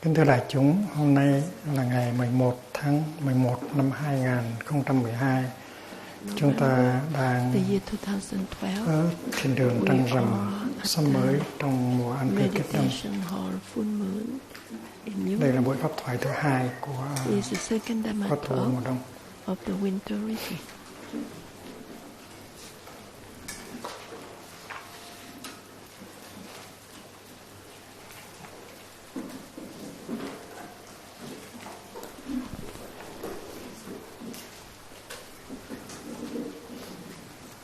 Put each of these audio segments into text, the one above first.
Kính thưa đại chúng, hôm nay là ngày 11 tháng 11 năm 2012. Chúng ta đang ở trên đường trăng rằm sớm mới trong mùa ăn chay kết đông. Đây là buổi pháp thoại thứ hai của khóa tu mùa đông.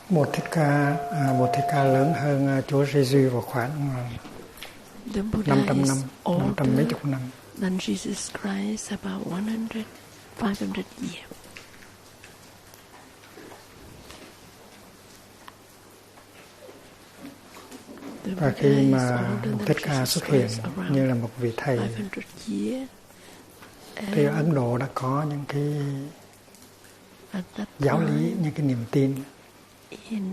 Một thích ca lớn hơn Chúa Giêsu vào khoảng 500 năm, 500 mấy chục năm. Than Jesus Christ about 500 years. Và khi mà Thích Ca xuất hiện như là một vị thầy, thì ở Ấn Độ đã có những cái giáo lý, những cái niềm tin In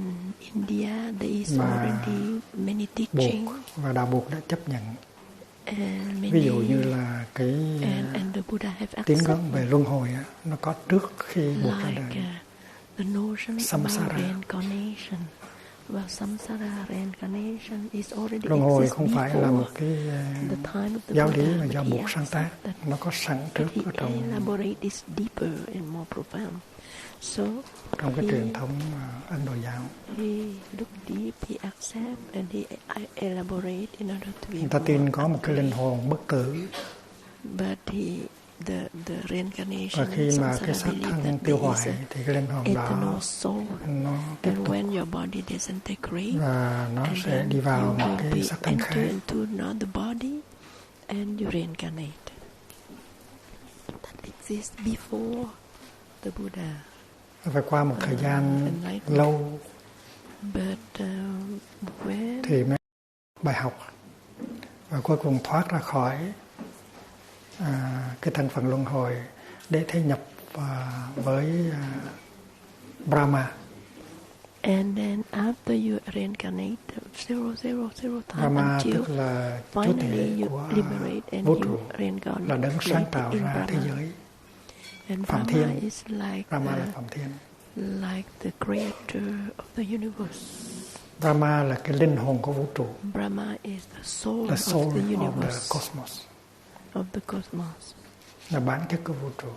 India, there is mà already many teaching, Buộc và đạo Buộc đã chấp nhận. Ví dụ như là cái tín ngưỡng về luân hồi á, nó có trước khi Buộc ra đời. Samsara. Luân hồi không phải là một cái giáo lý mà do Buộc sáng tác, nó có sẵn trước ở trong cái truyền thống Ấn Độ giáo. Người ta tin có một cái linh hồn bất tử. Và khi mà cái xác thân tiêu hoại thì cái linh hồn đó nó tiếp tục và nó sẽ đi vào một cái xác thân khác. Và qua một thời gian lâu thì mới bài học và cuối cùng thoát ra khỏi cái thân phận luân hồi để thể nhập với Brahma. And then after you reincarnate zero time Brahma until tức là chủ thể của vũ trụ, là đấng sáng tạo ra thế giới. Phạm Thiên. Brahma là Phạm Thiên. Like the creator of the universe. Brahma là cái linh hồn của vũ trụ. Brahma is the soul of the universe. Of the cosmos. Of the cosmos. Là bản chất của vũ trụ.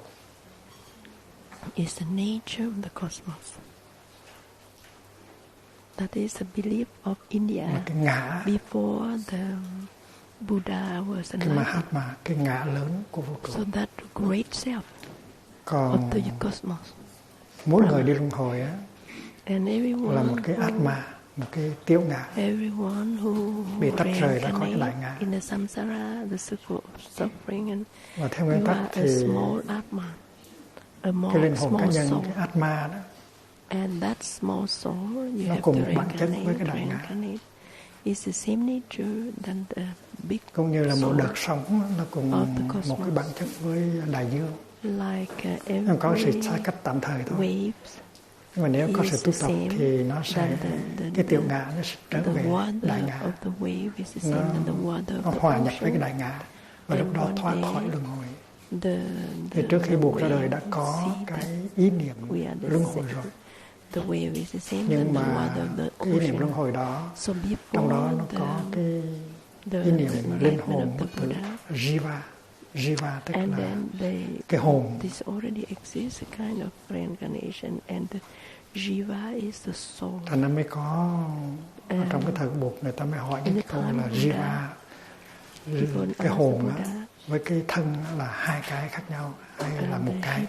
Is the nature of the cosmos. That is the belief of India. Cái ngã. Before the Buddha was cái Mahatma, cái ngã lớn của vũ trụ. So that great self. Còn of the cosmos. Mỗi người đi luân hồi á là một cái Atma, một cái tiểu ngã bị tách rời ra khỏi cái đại ngã. Và theo nguyên tắc thì cái linh hồn cá nhân, cái Atma đó, nó cùng một bản chất với cái đại ngã. Cũng như là một đợt sóng nó cùng một cái bản chất với đại dương. Có sự xa cách tạm thời thôi. Nhưng mà nếu có sự tu tập thì nó sẽ cái tiểu ngã nó sẽ trở về đại ngã. Nó hòa nhập với cái đại ngã và lúc đó thoát khỏi luân hồi. Thì trước khi Buộc ra đời đã có cái ý niệm luân hồi rồi. Nhưng mà cái ý niệm luân hồi đó, trong đó nó có cái ý niệm linh hồn bất tử, Jiva. Jiva tức là cái hồn. Thành ra mới có trong cái thời Buộc người ta mới hỏi cái câu là Jiva, cái hồn đó với cái thân là hai cái khác nhau hay là một cái.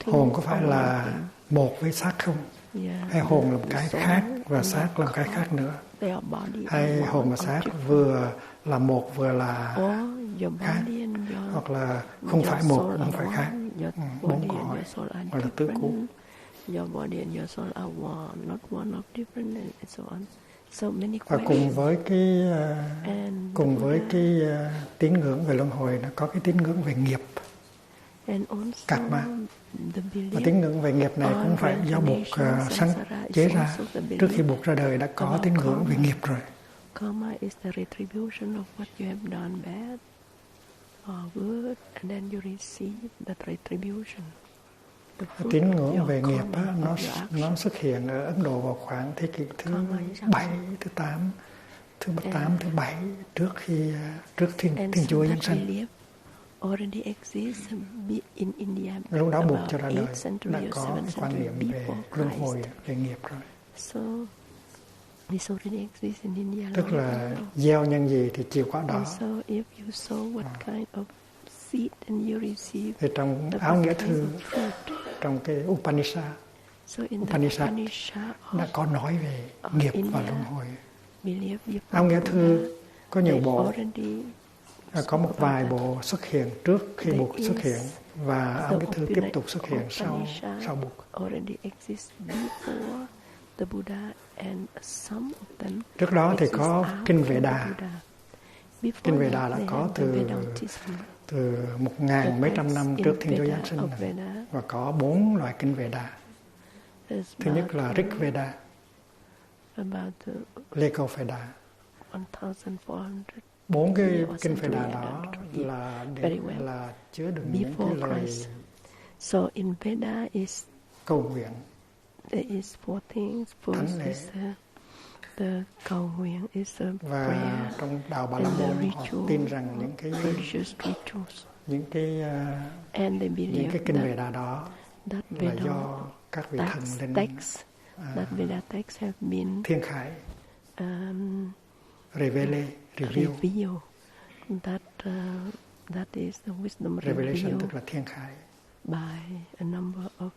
Hồn có phải là một với xác không? Hay hồn là một cái khác và xác là một cái khác nữa? Hay hồn và xác vừa là một vừa là khác, hoặc là không phải một không phải khác? Bốn câu hỏi gọi là tứ cú. Và cùng với cái tín ngưỡng về luân hồi, nó có cái tín ngưỡng về nghiệp, karma. Và tín ngưỡng về nghiệp này cũng phải do Buộc sáng chế ra. Trước khi Buộc ra đời đã có tín ngưỡng về nghiệp rồi. karma is the retribution of what you have done bad or good, and then you receive that retribution. Tín ngưỡng về nghiệp á, nó xuất hiện ở Ấn Độ vào khoảng thế kỷ thứ 7, thứ 8, thứ 7 trước Thiên Chúa giáng sinh. Lúc đó Bụt cho ra đời đã có quan niệm về luân hồi, về nghiệp rồi. Tức là gieo nhân gì thì chịu quả đó. Thì trong áo nghĩa thư, trong cái Upanishad đã có nói về nghiệp và luân hồi. Áo nghĩa thư có nhiều bộ, có một vài bộ xuất hiện trước khi Bụt xuất hiện, và áo nghĩa thư tiếp tục xuất hiện sau Bụt. Trước đó thì có kinh Veda. Kinh Veda đã có từ 1000 mấy trăm năm trước Thiên Chúa giáng sinh, và có 4 loại kinh Veda. Thứ nhất là Rig Veda, Legal Veda. 4 cái kinh Veda đó là chứa đựng những cái lời cầu nguyện. There is 4 things. First is the cầu nguyện, is the prayer, trong đạo Bà La Môn họ tin rằng những cái kinh Veda đó là do các vị thần linh thiên khải reveal. That is the wisdom revelation, tức là thiên khải by a number of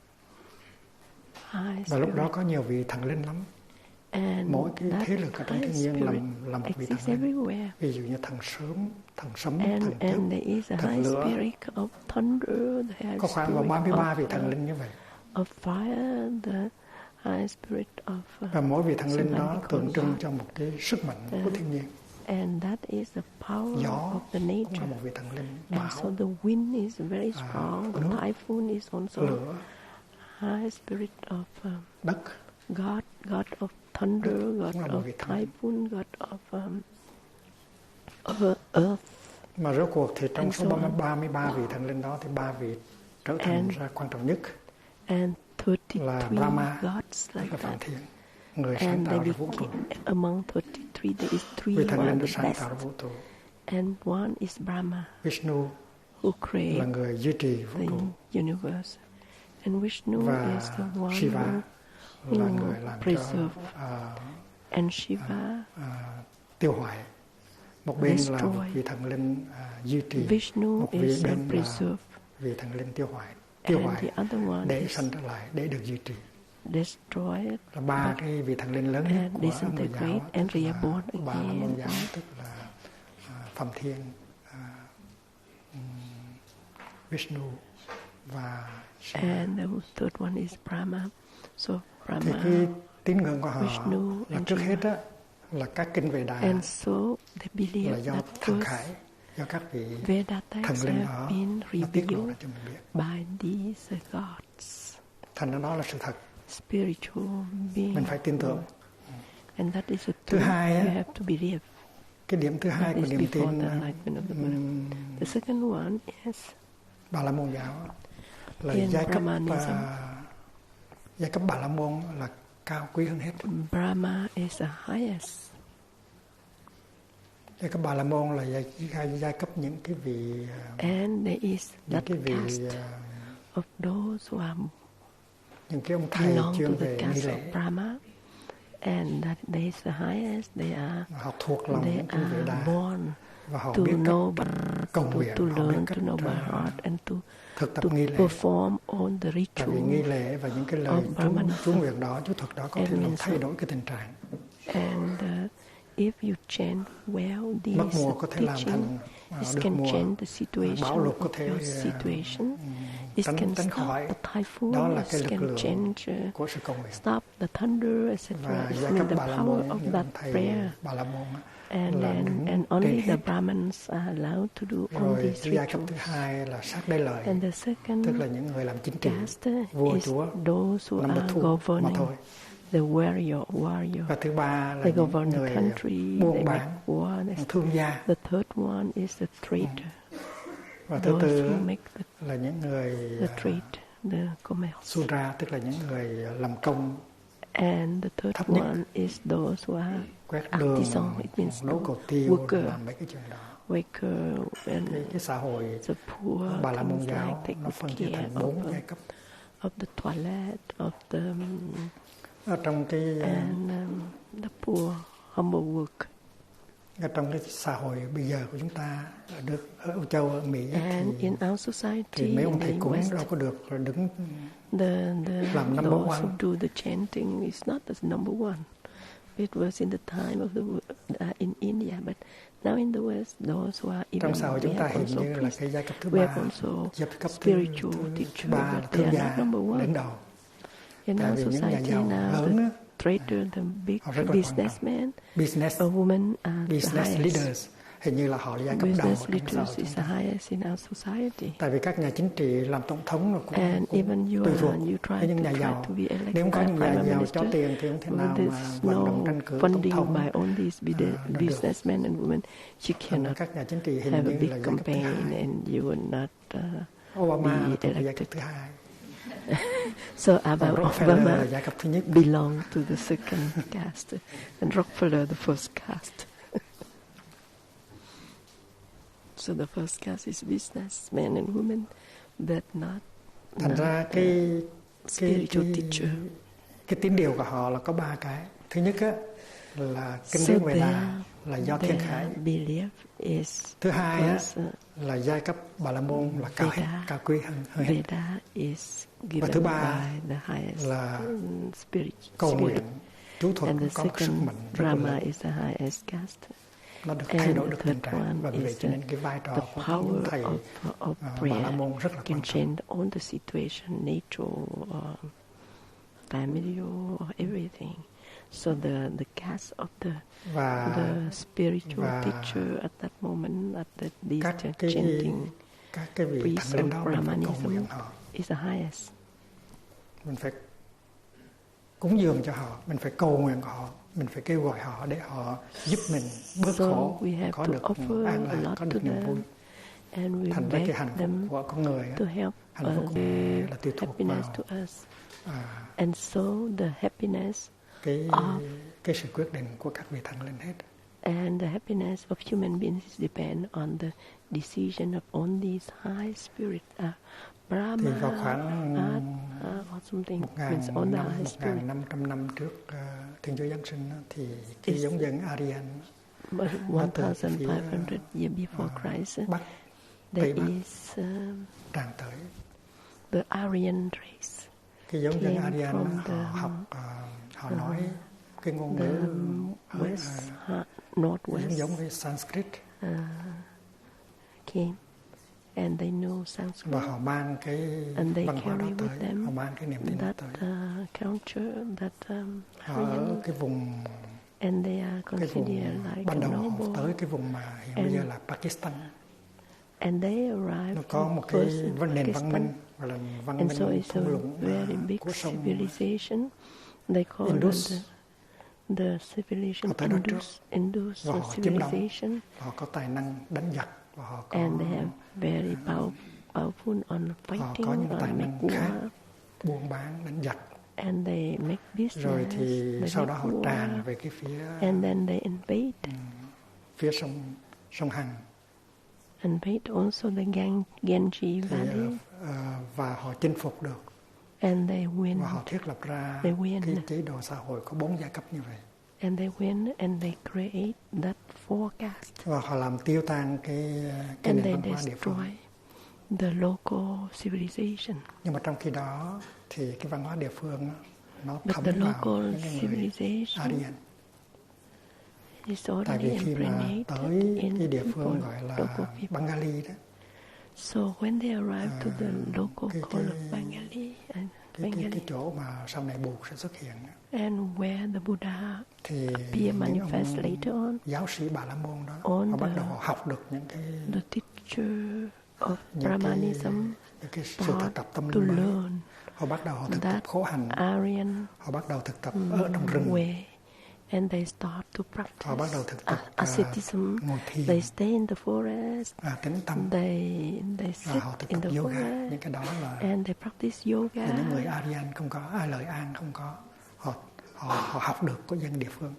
high. Và lúc đó có nhiều vị thần linh lắm. Mỗi cái thế lực ở trong thiên nhiên là một vị thần linh. Ví dụ như thần sớm, thần sấm, thần chớp, thần lửa. Có khoảng 33 vị thần linh như vậy. Và mỗi vị thần linh đó tượng trưng cho một cái sức mạnh của thiên nhiên. And that is the power gió of the nature. Cũng là một vị thần linh. And so the wind is very strong. The typhoon is also lửa. High spirit of đất. God of thunder, God of typhoon, God of earth. Mà rốt cuộc thì trong số 33 vị thần linh đó thì 3 vị trở thành ra quan trọng nhất. And 33 là Brahma, gods like là Phạm that. Thiên, người sáng tạo ra vũ trụ. Among 33 there is 3 vị thần linh the sáng best. tạo ra vũ trụ. And one is Brahma, Vishnu who created là người duy trì vũ trụ. the universe. And Vishnu và is the one Shiva là người who làm preserve. cho And Shiva tiêu hoại. Một bên là một vị thần linh duy trì, Vishnu một is bên preserve. là vị thần linh tiêu hoại để sanh trở lại, để được duy trì. Destroy it, là 3 cái vị thần linh lớn nhất của Ấn Độ giáo, and reborn Bà La Môn giáo, again. tức là Phạm Thiên, Vishnu và Shiva. And the third one is Brahma. So Brahma, thì cái tín ngưỡng của họ Vishnu là trước hết á, là các kinh Veda and so they believe là do that thần first khải, do các vị Veda thần texts linh have đó been nó tiết lộ ra revealed cho mình biết. by these gods, Thành đó là sự thật, spiritual beings. mình phải tin tưởng. And that is a Thứ hai á, you have to believe. cái điểm thứ hai của niềm tin The second one is Bà La Môn giáo là in giai cấp Bà La Môn là cao quý hơn hết. Brahma is the highest. Giai cấp Bà La Môn là giai cấp những cái vị And there is that caste of those who are những cái ông thầy chuyên về nghi lễ. Brahma, and that they is the highest. They are họ thuộc lòng những cái vị đà born và họ to biết know, cách cầu nguyện, to họ biết learn, cách to know by heart, and to nghi lễ. Perform all the Tại vì nghi lễ và những cái lời chú nguyện đó, chú thuật đó có thể làm thay đổi cái tình trạng. And if you chant well, mất these mùa có thể làm thành this được can mùa, change the situation bão lụt có of thể your situation. This can tránh stop khỏi. the typhoon. Đó là cái This lực can lượng change, của sự cầu nguyện. stop the thunder, etc. Và It's giai cấp the Bà La power Môn, of những that thầy prayer. Bà La Môn And only the Brahmins are allowed to do all rồi these giai cấp thứ rituals. hai là sát đế lợi, And the second tức là những người làm chính trị, caste vua is chúa, those who nắm are đất thua mà governing. thôi. The warrior. Và thứ ba là they những govern người the country, buôn bán, thương gia. The third one is the trader. Và thứ tư là những người Sudra, tức là những người làm công. And the third one is those who are quét đường, artisan, it means nấu cầu tiêu, worker, làm mấy cái chuyện đó. Worker and cái xã hội the poor, Bà La Môn giáo nó phân chia thành 4 giai cấp. Of the toilet, of the ở trong cái and the poor humble work. Ở trong cái xã hội bây giờ của chúng ta ở Âu Châu, ở Mỹ thì mấy ông thầy cúng đâu có được đứng làm number one. Those who do the chanting is not the number one. It was in the time of in India, but now in the West, those who are even trong xã hội chúng ta hình như là cái giai cấp thứ ba, giai cấp spiritual teacher, là thương gia đứng đầu. Tại vì những nhà giàu lớn trader, the big businessman, women are business the leaders, hình như là họ là giai cấp đầu trong xã hội chúng ta. In our society. Tại vì các nhà chính trị làm tổng thống cũng tùy thuộc với những nhà giàu. Nếu không có những nhà giàu cho tiền thì không thể nào mà vận động tranh cử tổng thống. By all these businessmen and women, you cannot các nhà chính trị hình have a như big là giai cấp campaign thứ hai. and you will not Obama be là giai elected. cấp thứ hai. So Obama belonged to the second caste, and Rockefeller the first caste. So the first caste is businessmen and women, but not thành ra spiritual teacher. Cái tín điều của họ là có 3 cái. Thứ nhất á, là kinh điển Veda là do thiên khải. Thứ hai á, là giai cấp Bà La Môn là cao hết, cao quý hơn hết. Và thứ ba là cầu nguyện, chú thuật có sức mạnh rất là lớn. Nó được thay đổi được tình trạng, và vì vậy cho nên cái vai trò của những thầy Bà La Môn rất là quan trọng. All the situation, nature, family, everything. So the caste of the spiritual teacher at that moment, at that chanting priest of Brahmanism is the highest. Mình phải cúng dường cho họ, mình phải cầu nguyện họ, mình phải kêu gọi họ để họ giúp mình bớt khổ, có được an lạc, có được niềm vui. Thành ra cái hạnh phúc của con người, hạnh phúc là tùy thuộc vào and so the happiness cái sự quyết định của các vị thần linh hết. And the happiness of human beings depend on the decision of all these high spirit, Brahma, thì vào khoảng or something, means all the high spirit. 1.500 năm trước Thiên Chúa Giáng sinh thì cái giống dân Aryan 1,500 years before Christ, there is tràn tới the Aryan race. Cái giống dân Aryan họ học, họ nói cái ngôn ngữ Northwest giống với Sanskrit, came and they know Sanskrit, và họ mang cái văn hóa đó tới, họ mang cái niềm tin đó tới. Culture, Họ ở cái vùng, and they are considered like ban đầu họ tới cái vùng mà hiện bây giờ là Pakistan. And they arrived. Nó có một cái nền văn minh, gọi là văn minh thung lũng của sông civilization. They call Indus. The civilization Indus civilization. Họ có tài năng đánh giặc, và họ có, and they have very powerful on fighting, họ có những tài năng khác, buôn bán, đánh giặc. And they make business. Rồi thì sau đó họ tràn về cái phía and then they invade phía sông Hằng. Invade also the Ganges Valley. Và họ chinh phục được. And they win. Và họ thiết lập ra cái chế độ xã hội có 4 giai cấp như vậy. And they win and they create that four castes. Và họ làm tiêu tan cái nền văn hóa địa phương. The local civilization. Nhưng mà trong khi đó thì cái văn hóa địa phương nó thấm the vào local những người Aryan. Tại vì khi mà tới cái địa phương gọi là Bengali đó. So when they arrive to the local called Bengali and cái chỗ mà sau này Bụt sẽ xuất hiện. And where the Buddha thì appear manifest later on. Giáo sĩ Bà La Môn đó, họ bắt đầu học được những cái the teacher of Brahmanism, cái sự thực tập tâm linh mới. Họ bắt đầu thực tập khổ hạnh. Họ bắt đầu thực tập ở trong rừng. And they start to practice họ bắt đầu thực tập asceticism. Ngồi thiền. They stay in the forest. Tĩnh tâm. They sit họ thực in tập the yoga. forest. Những cái đó là and they practice yoga. Những người Aryan không có, Lợi An không có. Họ học được của dân địa phương.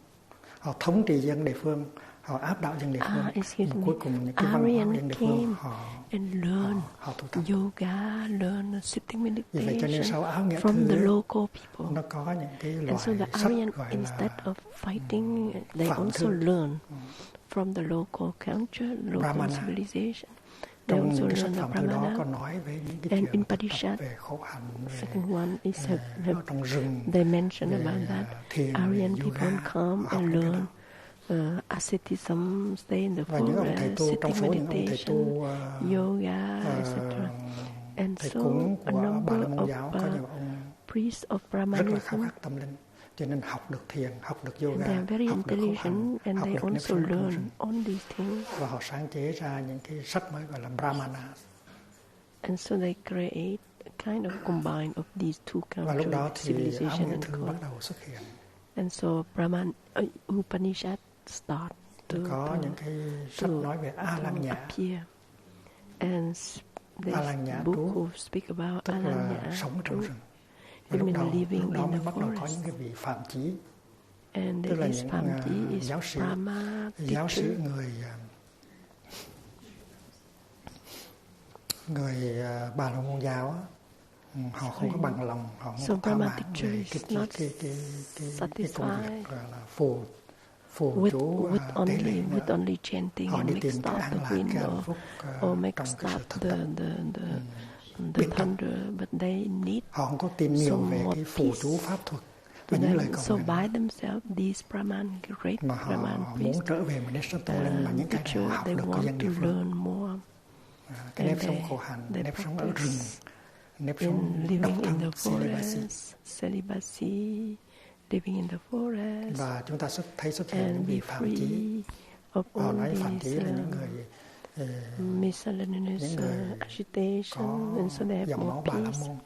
Họ thống trị dân địa phương. Họ áp đảo dân địa phương. Cuối cùng những cái văn hóa dân địa phương họ tu tập yoga, learn sitting meditation vậy cho nên sau áo nghĩa from thư, the local people. Nó có những cái loại and so the sách Aryan, gọi instead là of fighting, they also learn from the local culture, local Brahmana. civilization. They Trong also những cái sách learn the phẩm từ đó Brahmana. có nói về những cái And chuyện in thực tập Padishad, về khổ hạnh, second one is ở trong rừng, they mention về about that. thiền, Aryan yoga, people come and learn asceticism, stay in the và những ông thầy forest, tu, trong sitting số những ông thầy tu yoga, etc. And thầy so cúng a của Bà number La Môn giáo có nhiều of ông priests of rất là Brahmanism, khao khát tâm linh, cho nên học được thiền, học được yoga, they are very học được khổ hạnh, intelligent, and học they được nếp also sống trong learn rừng. all these things. Và họ sáng chế ra những cái sách mới gọi là Brahmana. And so they create a kind of combine of these two Và lúc đó cultures, thì áo civilization nghĩa and thư bắt culture. đầu xuất hiện. And so Brahman Upanishad start Có những cái sách nói về A-Lan Nhã. appear. And this book who speak about tức A-Lan là Nhã, sống trong rừng. Và lúc đó mới bắt đầu có những cái vị phạm chí, and tức là this những giáo sĩ, người Bà La Môn giáo á, họ không có bằng lòng, họ không có thỏa mãn về cái công việc gọi là phù chú tế lễ nữa. Họ đi tìm cái an lạc, cái hạnh phúc trong cái sự thực tập. the thunder, but they need họ không có tìm nhiều về cái phù chú pháp thuật và những lời cầu so nguyện. by themselves, these Brahman, great Mà họ Brahman muốn priests, trở về một nếp sống tâm linh mà những cái này họ học được của dân địa phương. Cái nếp sống khổ hạnh, nếp sống ở rừng, nếp sống độc thân, celibacy, living in the forest, và chúng ta thấy xuất hiện những vị phạm chí. Họ nói phạm chí là những người miscellaneous agitation, and so they have dòng more máu Bà La peace. Môn.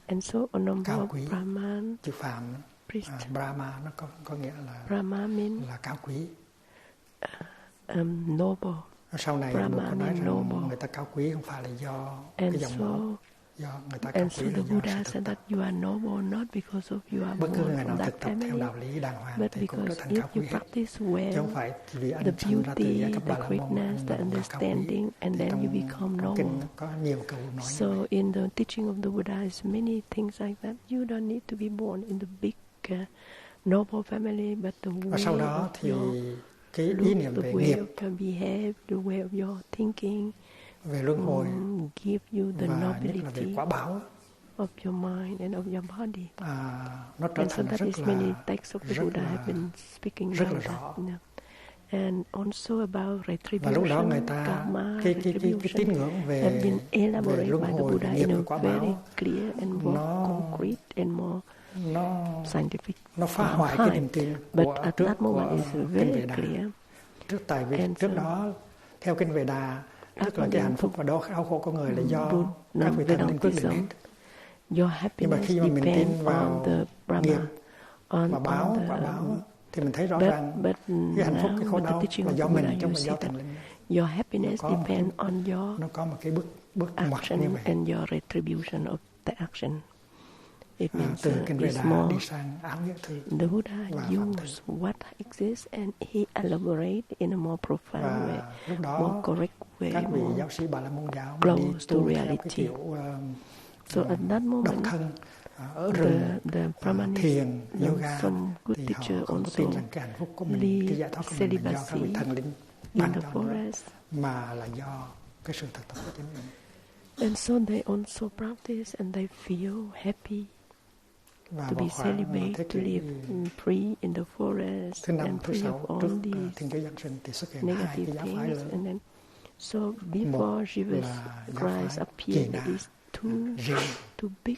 And so a number Cao of quý. Brahman Chữ phạm priests. Brahma nó có nghĩa là Brahma means là cao quý. noble. Sau này Buddha nói rằng người ta cao quý không phải là do cái dòng máu, do người ta cao quý là the do Buddha sự said thực tập. that you are noble not because of you are Bất cứ born người nào from that thực tập theo family, đạo lý đàng hoàng but thì cũng trở because thành if cao you quý hết. practice Chứ well, không phải vì anh the sinh ra từ beauty, gia cấp Bà the La Môn greatness, the understanding, and then you become noble. Có nhiều câu nói So in the teaching of the Buddha is many things like that. You don't need to be born in the big noble family, but the way và sau đó of thì your cái ý look, niệm the về way nghiệp, of your behavior, the way of your thinking, về luân hồi give you the và nhất là về nobility quả báo of your mind and of your body. Nó trở And so thành that rất is many là texts of the Buddha have been speaking rất là about rõ. that. Yeah. And also about Và lúc đó người retribution, ta karma, cái retribution tín ngưỡng have về been elaborated luân by the hồi, Buddha nghiệp in và a quả very báo, clear and more concrete and more scientific. nó phá hoại cái niềm tin But của at trước that moment của it's kinh very Vệ Đà. clear. Tại vì trước đó theo kinh Vệ Đà, tức là cái hạnh phúc và đau khổ của người là do các vị thần linh quyết định hết. Your Nhưng mà happiness khi mà mình tin depends on vào the Brahma, nghiệp on và báo, the quả báo thì mình thấy rõ but ràng cái hạnh phúc, cái khổ đau là do mình chứ không phải do thần linh. Your happiness depends on your nó có một cái bước ngoặt như action vậy. and your retribution of the action. It means Từ kinh Vệ it's Đà more đi sang áo nghĩa thư. the Buddha used what exists and he elaborate in a more profound way, lúc đó, more correct way, các vị more giáo sĩ Bà La Môn giáo close đi to tu theo cái reality. kiểu So at that độc moment, thân ở rừng, the Brahmanis, thiền, yoga, some good thì teacher họ không có also tin rằng cái hạnh phúc của mình, cái giải thoát của mình là do các vị thần linh in ban the cho nữa, forest. mà là do cái sự thực tập của chính mình. And so they also practice and they feel happy Và to be celibate, to live free in the forest thứ năm, and thứ free sáu of trước all these Thiên Chúa Giáng sinh thì xuất hiện hai negative cái giáo phái things. lớn. And then, so before Jesus Christ appeared, there is two big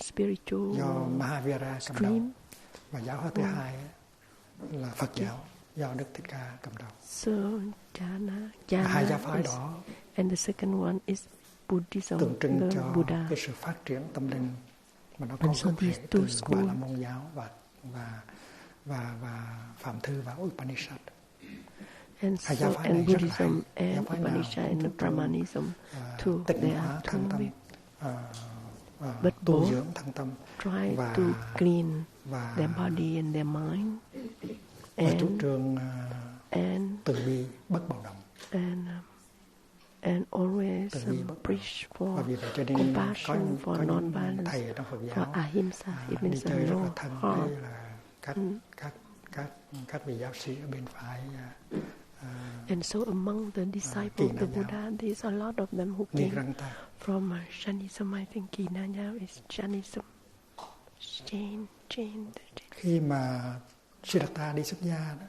spiritual do Mahavira cầm đầu, stream. và giáo phái thứ hai là Phật giáo do Đức Thích Ca cầm đầu. So Jana Hai giáo is, phái đó and the second one is Buddhism, tượng trưng the cho Buddha. cái sự phát triển tâm linh mà nó có gốc rễ từ Ba La Môn giáo và Phạm Thư và Upanishad. And so, and Buddhism and Upanishad and Brahmanism too, they are two big. But both try to clean their body and their mind, và chủ trương từ bi bất bạo động, and always preach for compassion, for non-violence, for ahimsa. It means no harm. Các vị giáo sĩ ở bên phải. And so among the disciples of the Buddha, there's a lot of them who came from Jainism. I think Kinanya is Jainism. Khi mà Siddhartha đi xuất gia đó,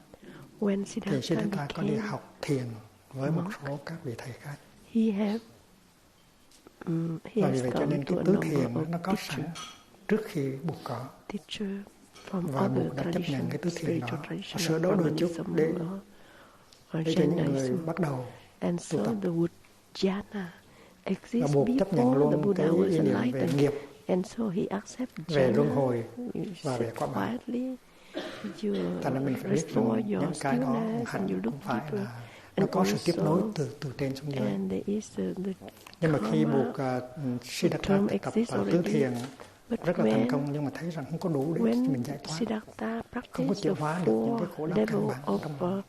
thì Siddhartha có đi học thiền với một số các vị thầy khác. Và vì vậy cho nên cái tứ thiền nó có sẵn trước khi Bụt có. Và Bụt đã chấp nhận cái tứ thiền đó, sửa đổi đôi chút để cho những người bắt đầu tu tập. Và Bụt chấp nhận luôn cái ý niệm về nghiệp, về luân hồi và về quả báo. Thành ra mình phải biết rằng những cái đó hẳn không phải là nó có sự tiếp nối từ trên xuống dưới. Nhưng mà khi Bụt Siddhartha thực tập tứ thiền rất là thành công, nhưng mà thấy rằng không có đủ để mình giải thoát, không có chịu hóa được những cái khổ đau căn bản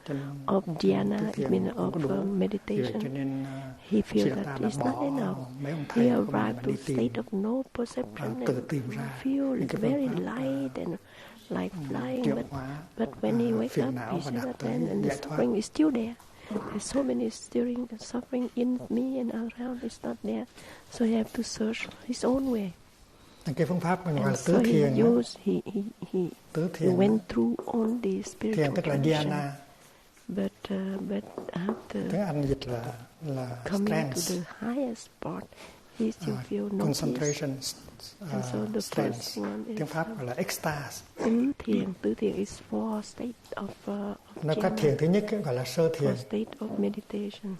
of dhyana, it means of meditation. He feels that it's not enough. He arrived to a state of no perception and feel it's very light and like flying. But when he wakes up, he sees that and the suffering is still there. There's so many suffering in me and around. It's not there. So he have to search his own way. Cái phương pháp mình gọi là tứ thiền. Tứ thiền. He went through all the spiritual thiền tức là dhyana. But after tiếng Anh dịch là coming to the highest part, he still feel no concentration, and so the first one is tiếng Pháp gọi là ecstasy. Tứ thiền is four state of nó có thiền thứ nhất gọi là sơ thiền. Four state of meditation.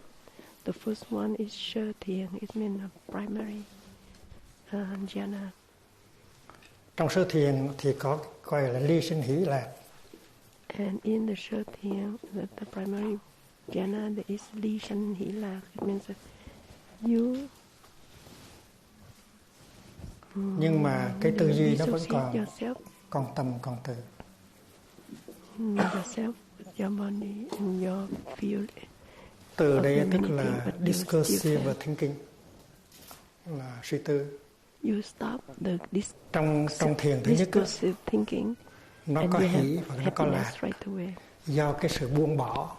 The first one is sơ thiền. It means primary jhana. Trong sơ thiền thì có gọi là ly sinh hỷ lạc. And in the sơ thiền, the primary jhana, there is ly sinh hỷ lạc. It means that you. Nhưng mà cái tư duy nó vẫn còn tâm còn từ. Yourself, your body, and your feel. Từ đây tức là discursive thinking, là suy tư. You stop trong thiền thứ nhất nó có hỷ và nó có lạc do cái sự buông bỏ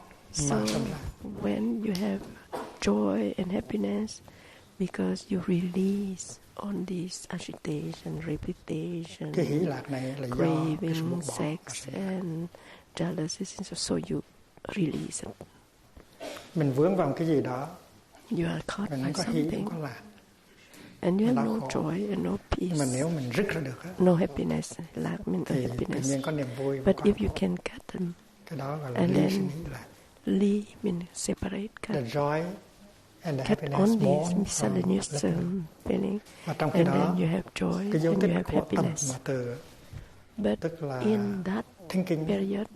mà sinh ra. When you have joy and happiness because you release all this agitation, repetition, cái hỷ lạc này là do cái sự buông bỏ, sex and jealousy, so you release it. Mình vướng vào cái gì đó, you are caught mình by có hỷ không có lạc. And you have no joy and no peace. Mà nếu mình rứt ra được no happiness, lạc means thì happiness. tự nhiên có niềm vui. But if you can cut them, cái đó gọi là and ly then ly means separate, cut. The joy and the cut happiness on born these miscellaneous feeling, và trong and đó, then you have joy cái dấu and tích you have của happiness. Tâm từ, but tức là in that thinking, period,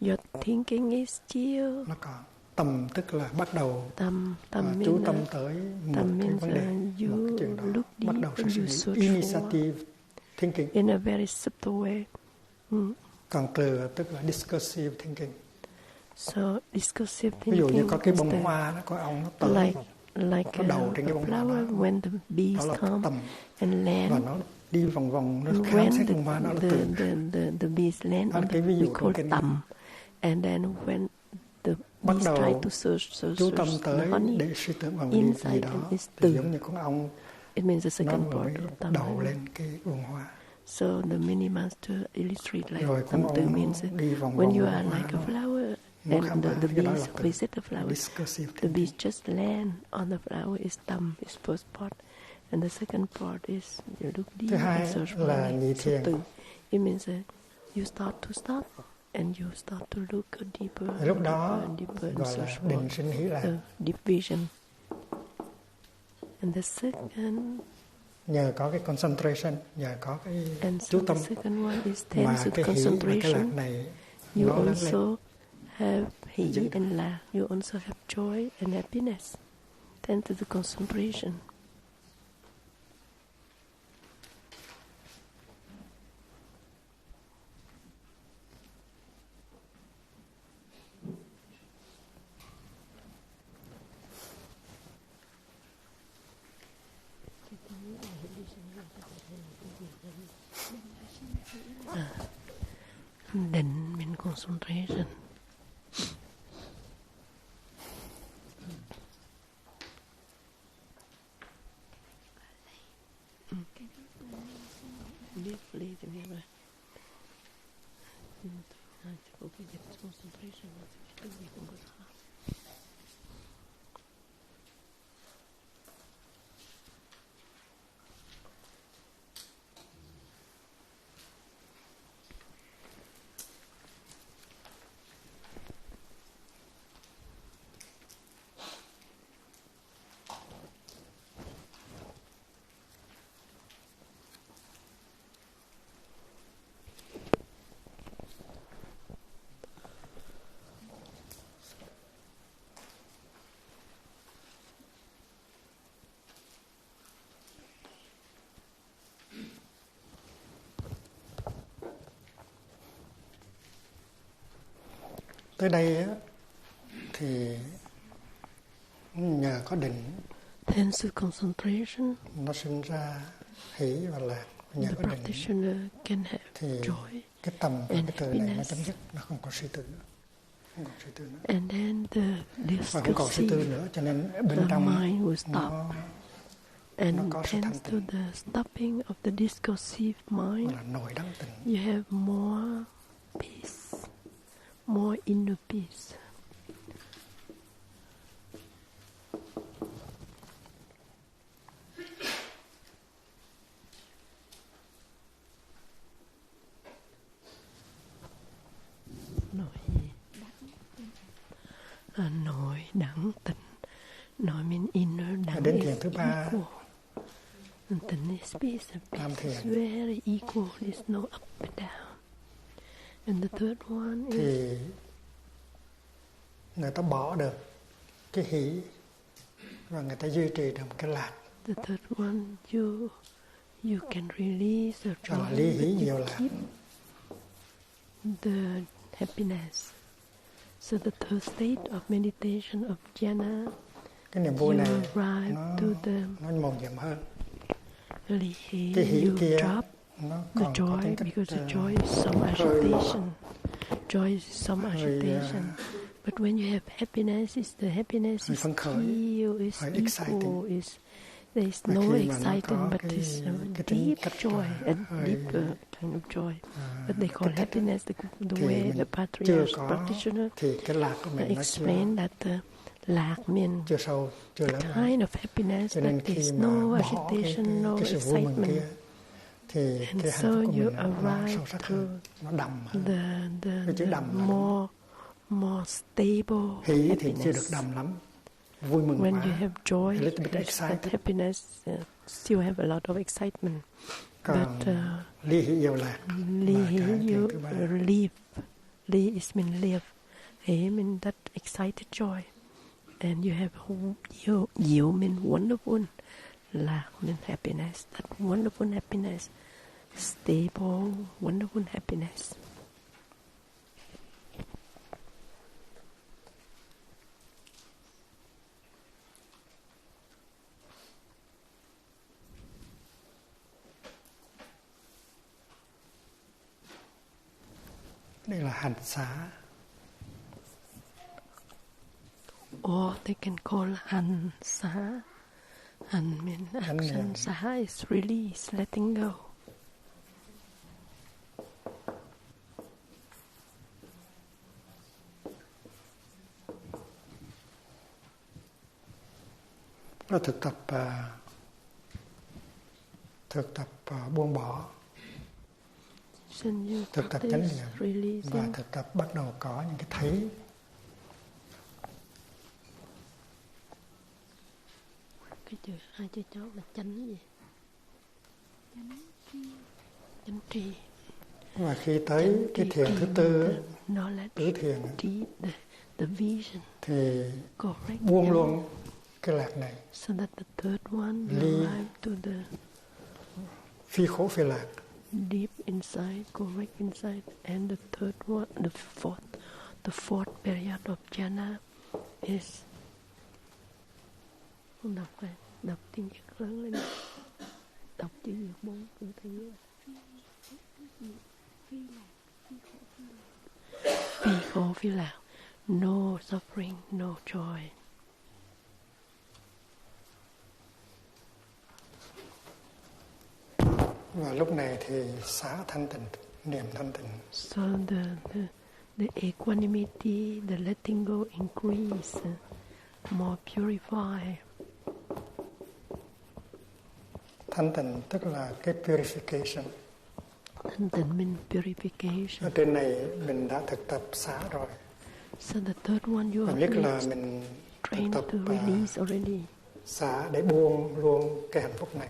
your thinking is still. Nó còn tâm tức là bắt đầu chú tâm tới một cái vấn đề, một cái chuyện đó, bắt đầu suy nghĩ initiative thinking in a very subtle way. Còn từ tức là discursive thinking. So discursive thinking. Ví dụ như có cái bông hoa nó có ông nó tới like nó đầu trên cái bông hoa đó, when the bees come and land, và nó đi vòng vòng nó khám xét bông hoa đó là the bees land on the we call tầm, and then when the bắt bees đầu try to search chú tâm tới the honey, để suy tưởng bằng điều gì đó thì giống như con ong it means the second nó part of tầm đầu lên cái bông hoa. So the mini master illustrate like rồi tầm từ means when you are like a flower and the bees visit the flower, the bees just land on the flower is tầm, is first part, and the second part is you look deep and search là nhị thiền. It means you start to stop and you start to look deeper, lúc đó and deeper and gọi là định sinh hỷ lạc, deep vision. And the second, nhờ có cái concentration, nhờ có cái chú tâm, mà cái hỷ và cái lạc này you nó lớn also lên. have hỷ and lạc. You also have joy and happiness. Tend to the concentration. Định means concentration. Tới đây á, thì nhờ có định, Thanks to concentration, nó sinh ra hỷ và lạc. Nhờ the có định practitioner can have thì joy cái tầm và and cái từ này nó happiness. chấm dứt, nó không còn suy tư nữa. Không còn suy tư nữa. And then Và không còn suy tư discursive, nữa, cho nên bên the trong mind will stop. nó And có sự thanh thanks to tịnh. the stopping of the discursive mind, là nội đắng tịnh. you have more peace, more inner peace. Nội đẳng tịnh. Nội means inner, đẳng đến is thiền thứ ba, equal. And tịnh is peace, and peace is very equal. There's no up and down. And the third one is, thì người ta bỏ được cái hỷ và người ta duy trì được một cái lạc. the third one, you can release the Gọi là joy, ly hỷ but nhiều you lạc. keep the happiness. So the third state of meditation of jhana, Cái niềm you vui này arrive to the nó màu nhiệm hơn. lihi, Cái hỷ you kia drop nó the còn có joy, tính cách because the joy is some agitation. Joy is some agitation. But when you have happiness, the happiness is phấn khởi, still, is hơi equal, exciting. there is Và no khi mà nó exciting, có but cái it's tính deep cách joy, a hơi deeper kind of joy. But they call kích thích. happiness the Thì way mình the chưa patriarch có practitioner thì cái lạc của mình nó explain that the lạc means chưa sâu, chưa lớn. kind of happiness, Cho nên but khi there's mà no bỏ agitation, no cái sự vui mừng excitement. kia thì And cái hạnh so phúc của you mình nó arrive sâu sắc to hơn, nó đậm hơn. the chữ đậm là more stable hỷ thì chưa được happiness. đậm lắm, vui mừng When quá, you have joy, a little bit there's that excited. happiness, still have a lot of excitement. Còn But ly hỷ yêu lạc li là cái hỷ, you thứ ba. live. Li is mean live. Hỷ mean that excited joy. And you have diệu mean wonderful. Lạc mean happiness. That wonderful happiness. Stable, wonderful happiness. Đây là hành xả. Or they can call han sa. Han mean action. Saha is release, letting go. Nó thực tập buông bỏ, thực tập chánh niệm và thực tập bắt đầu có những cái thấy. hai chữ chó là chánh gì? Chánh tri. Và khi tới cái thiền thứ tư, tứ thiền, the vision, thì buông luôn cái lạc này. So that the third one will arrive to the phi khổ phi lạc. Deep inside, correct inside, and the third one, the fourth period of jhana is. Không đọc này, đọc tiếng Nhật lớn lên. Đọc chữ Nhật 4 từ thứ. Phi khổ phi lạc. No suffering, no joy. Và lúc này thì xả thanh tịnh, niệm thanh tịnh. So the equanimity, the letting go increase, more purified. Thanh tịnh tức là cái purification. Thanh tịnh means purification. Ở trên này mình đã thực tập xả rồi. So the third one you have là mình trained to release already. Xả để buông luôn cái hạnh phúc này.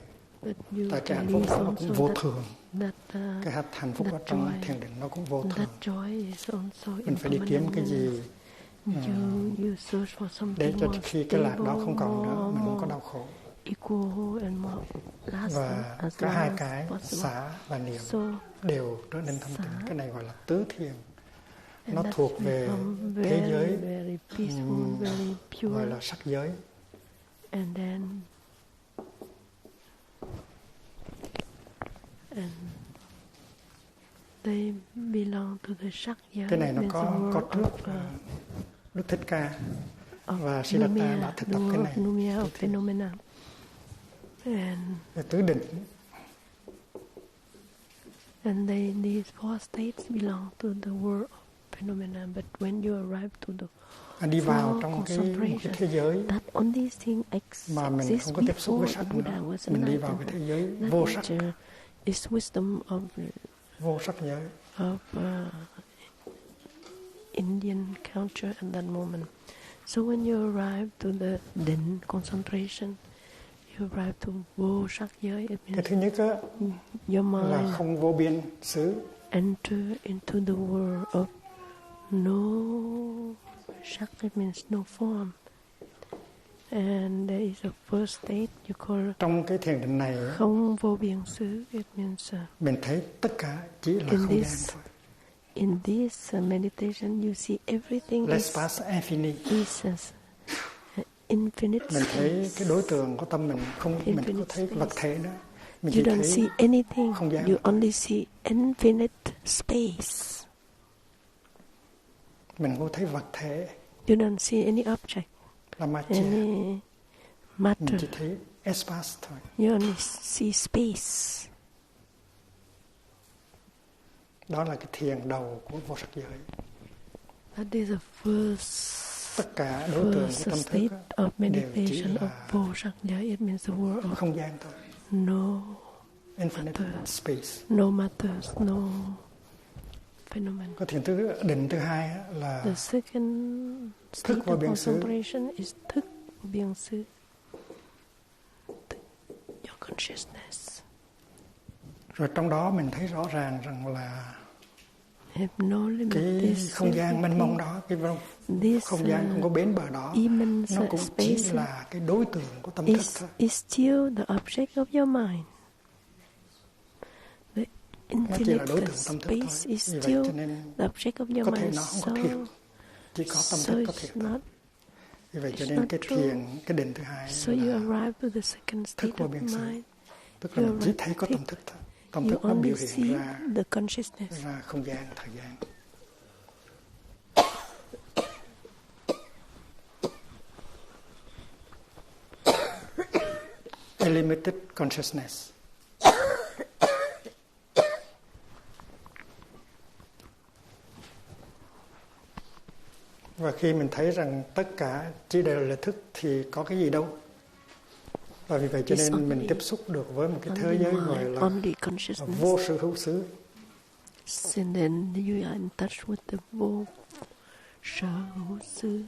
Tại cái hạnh phúc đó nó cũng vô thường. Cái hạnh phúc ở trong thiền định nó cũng vô thường. Mình phải đi kiếm cái gì để cho khi cái lạc đó không còn nữa, mình không có đau khổ. Và cả hai cái xả và niệm đều trở nên thanh tịnh. Cái này gọi là tứ thiền. Nó thuộc về thế giới gọi là sắc giới. And they belong to the sắc giới. Cái này nó có trước Đức Thích Ca và Siddhartha đã thực tập cái này. Phenomena. Tứ định. And these four states belong to the world of phenomena. But when you arrive to the đi vào trong cái thế giới mà mình không có tiếp xúc với sắc nữa, mình đi vào cái thế giới vô sắc. Is wisdom of vô sắc giới of Indian culture at that moment. So when you arrive to the định concentration, you arrive to vô sắc giới. Cái thứ nhất á, là không vô biên xứ. Enter into the world of no sắc, it means no form. And there is a first state you call trong cái thiền định này không vô biên xứ, it means mình thấy tất cả chỉ là không gian thôi. In this meditation you see everything is infinite. Mình thấy cái đối tượng của tâm mình không, mình có thấy vật thể nữa. Mình you don't see anything, you only see infinite space. Mình không thấy vật thể. You don't see any object. Any matter. Mình chỉ thấy espace thôi. You only see space. Đó là cái thiền đầu của vô sắc giới. That is the first. Tất cả đối tượng của tâm thức of meditation of vô sắc giới. It means the world of không gian thôi. No infinite space. No matters, no phenomenon. Có thiền định thứ hai là the second state of concentration is thức biên xứ. Your consciousness. Rồi trong đó mình thấy rõ ràng rằng là cái không gian mênh mông đó, cái không gian không có bến bờ đó, nó cũng chỉ là cái đối tượng của tâm thức thôi. Is still the object of your mind. The infinite space is still the object of your mind. Nó không có thiệt, chỉ có tâm thức có thiệt thôi. Vì vậy cho nên cái thiền, cái định thứ hai là thức vô biên xứ. Tức là mình chỉ thấy có tâm thức thôi. Tâm thức nó biểu hiện ra không gian, thời gian. Limited consciousness. Và khi mình thấy rằng tất cả chỉ đều là thức thì có cái gì đâu. Và vì vậy cho nên mình tiếp xúc được với một cái thế giới gọi là vô sự hữu xứ. And then you are in touch with the vô sở hữu xứ.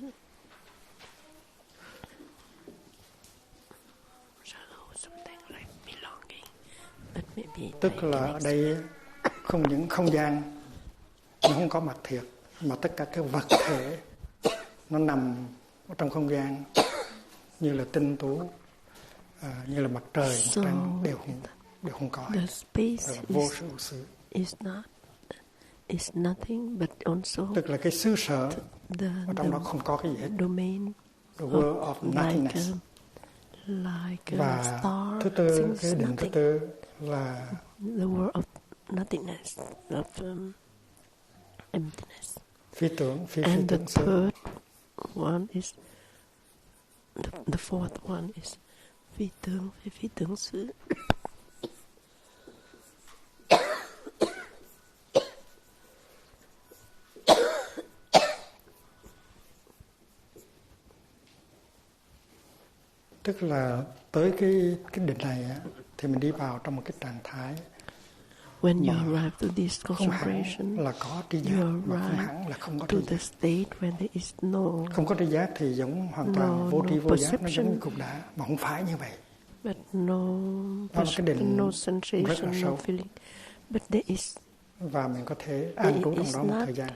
Tức là ở đây không những không gian nó không có mặt thiệt, mà tất cả các vật thể nó nằm ở trong không gian, như là tinh tú, như là mặt trời, mặt trăng đều không có. The space vô sự xứ. is nothing but also tức là cái xứ sở ở trong đó không có cái gì hết. Domain The world of nothingness. Like và a star, thứ tư, cái định thứ tư là the world of nothingness, of emptiness. Phi tưởng, phi and tưởng the xứ. third one is the fourth one is phi tưởng xứ. Tức là tới cái định này á, thì mình đi vào trong một cái trạng thái when you arrive to this không concentration, hẳn là có tri giác, mà không hẳn là không có tri to the giác. state where there is no Không có tri giác thì giống hoàn toàn vô tri vô giác, nó giống như cục đá, mà không phải như vậy. But no perception, no sensation, no feeling. But there is. Và mình có thể an trú trong đó một thời gian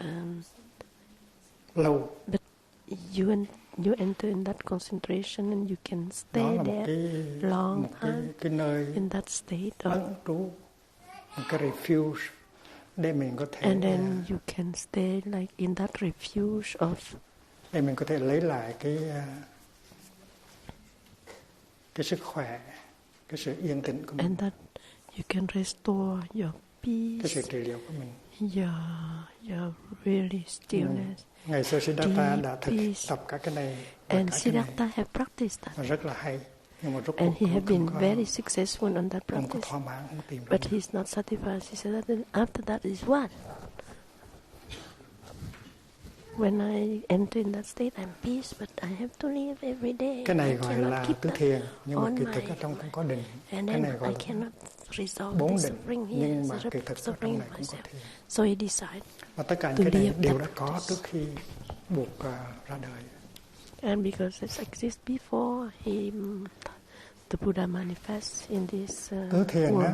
lâu. But you enter in that concentration and you can stay there long time cái nơi in that state of ẩn trú, một cái refuge để mình có thể. And then you can stay like in that refuge of. Để mình có thể lấy lại cái sức khỏe, cái sự yên tĩnh của mình. And that you can restore your peace. Cái sự trị liệu của mình. Your really stillness. Ngày xưa Siddhartha đã tập các cái này. And Siddhartha have practiced that. Rất là hay. Nhưng mà rốt and cuộc he had been very successful on that không practice. có thỏa mãn, không tìm But he's not satisfied. He said that after that is what? When I enter in that state, I'm peace, but I have to live every day. Cái này gọi là tứ thiền, nhưng mà kỳ thực ở trong cũng có định. And cái này gọi I cannot resolve bốn the định, suffering here. nhưng mà kỳ thực ở trong này cũng có thiền. So he decided. Và tất cả những cái này đều đã có trước khi buộc ra đời. And because it exists before the Buddha manifests in this tứ thiền world.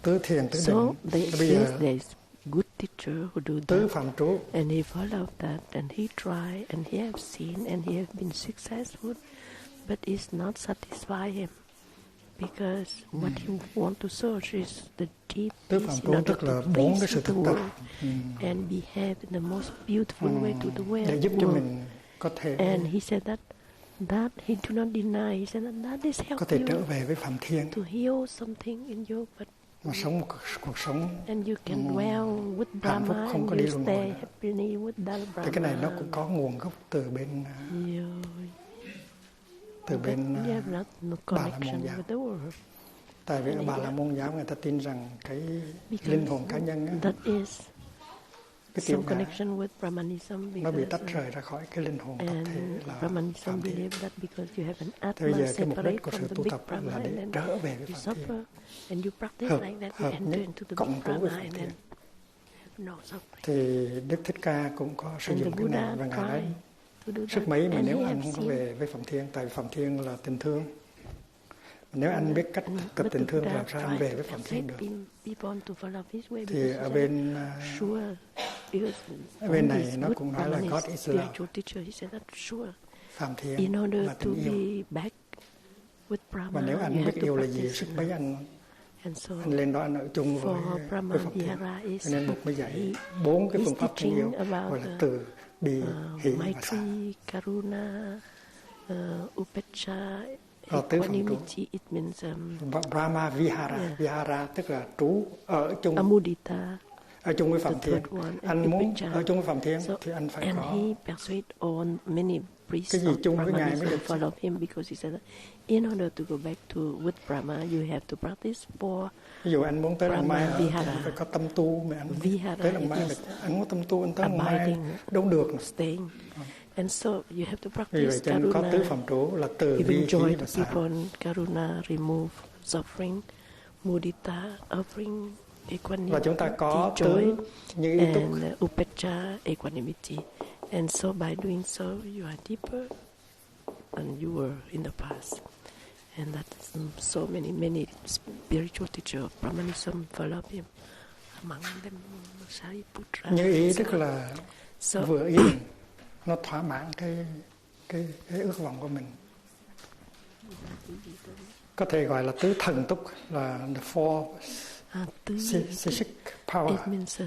Tứ thiền, tứ so định. there is good teacher who do that. Tứ phạm trú. And he followed that, and he tried, and he have seen, and he have been successful, but it's not satisfy him, because what he want to search is the deep peace in order to face the world and behave in the most beautiful way to the world. Để giúp cho mình có thể. And he said that he do not deny. He said that is help có thể trở về với phạm thiên. To heal something in you, but mà sống một cuộc sống and you can dwell with Brahma and you stay happily with Dharma. Thì cái này nó cũng có nguồn gốc từ bên Bà La Môn giáo. Tại vì ở Bà La Môn giáo người ta tin rằng cái linh hồn cá nhân á, cái tiểu ngã nó bị tách rời ra khỏi cái linh hồn tập thể là phạm thiên. Thế bây giờ cái mục đích của sự tu tập là để trở về với phạm thiên, hợp nhất, cộng trú với phạm thiên. Thì Đức Thích Ca cũng có sử dụng cái này, và Ngài nói sức mấy mà nếu anh không có về với phạm thiên, tại phạm thiên là tình thương. Nếu anh biết cách tập tình thương làm sao anh về với phạm thiên được. Thì ở bên này nó cũng nói là God is love. Phạm thiên là tình yêu. Và nếu anh biết yêu là gì, sức mấy anh lên đó anh ở chung với phạm thiên. Cho nên Bụt mới dạy 4 cái phương pháp tình yêu, gọi là từ bi, hỷ và xả. Equanimity, it means Brahma Vihara. Vihara tức là trú ở chung. Amudita. Ở chung với phạm thiên. Anh muốn ở chung với phạm thiên thì anh phải có. And he persuaded all many priests cái gì chung với Ngài mới được. Follow him because he said that in order to go back to with Brahma, you have to practice for. Ví dụ anh muốn tới Lăng Mai thì phải có tâm tu, mà anh tới Lăng Mai anh muốn tâm tu, anh tới Lăng Mai đâu được. Staying. And so you have to practice vì vậy cho nên có tứ phạm trú là từ bi, hỷ và xả. Karuna, remove suffering, mudita, offering, equanimity, và chúng ta có tứ như ý túc, and upecha, equanimity. And so by doing so, you are deeper than you were in the past. And that so many spiritual teachers of Brahmanism follow him. Among them, Sariputra. Như ý tức là vừa ý định, nó thỏa mãn cái ước vọng của mình. Có thể gọi là tứ thần túc, là the four psychic power. It means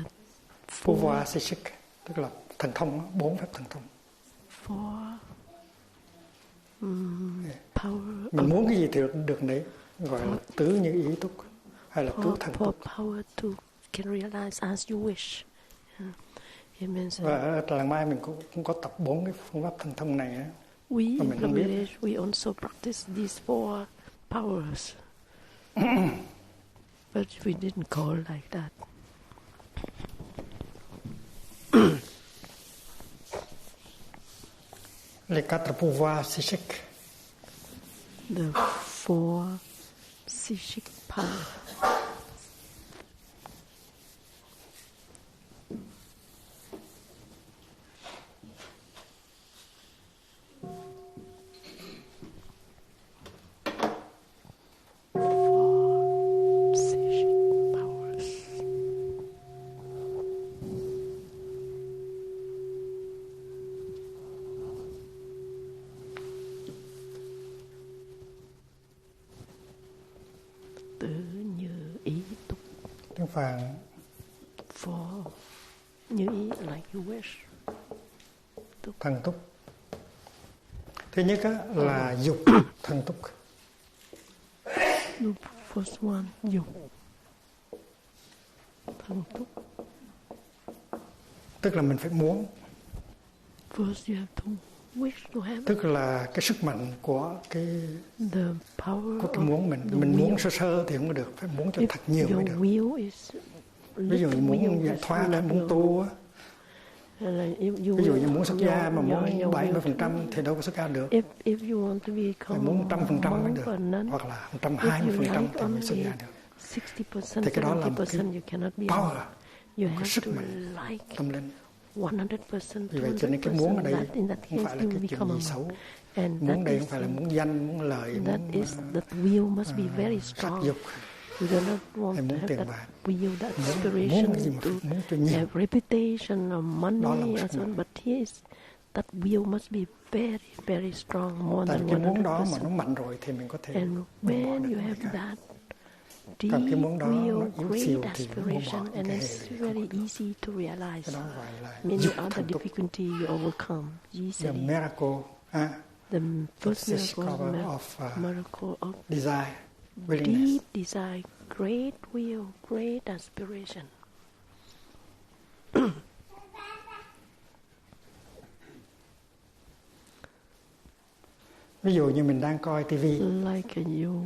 Pouvoir psychic, tức là thần thông, 4 phép thần thông. Four power. Mình muốn cái gì thì được đấy, gọi là tứ như ý túc, hay là tứ thần túc. Power to can realize as you wish. It means. Và ở làng Mai mình cũng có tập 4 cái phương pháp thần thông này. We in the village we also practice these 4 powers, but we didn't call like that. Les 4 pouvoirs psychiques. The 4 psychic powers. Tiếng Phạn. For như ý like you wish. Thần túc. Thứ nhất là dục thần túc. The first one, dục thần túc. Tức là mình phải muốn. First you have to wish to have. Tức là cái sức mạnh của cái power của cái muốn mình. Mình muốn sơ thì không có được, phải muốn cho thật nhiều mới được. Ví dụ như muốn giải thoát hay muốn tu á. Ví dụ như muốn xuất gia mà muốn 70% thì đâu có xuất gia được. Phải muốn 100% mới được, hoặc là 120% thì mới xuất gia được. Thì cái đó là một cái power, một cái sức mạnh tâm linh. Vì vậy cho nên cái muốn ở đây không phải là cái chuyện gì xấu. Muốn đây không phải là muốn danh, muốn lợi, muốn sắc dục, hay muốn tiền bạc. Muốn cái gì mà muốn cho nhiều. Have reputation or money or so, but that will must be very, very strong, more than 100%. Cái muốn đó mà nó mạnh rồi thì mình có thể. And when you have that deep will, great aspiration, and it's very easy to realize. Many other difficulty you overcome. The miracle, the first miracle of desire, deep desire, great will, great aspiration. Ví dụ như mình đang coi TV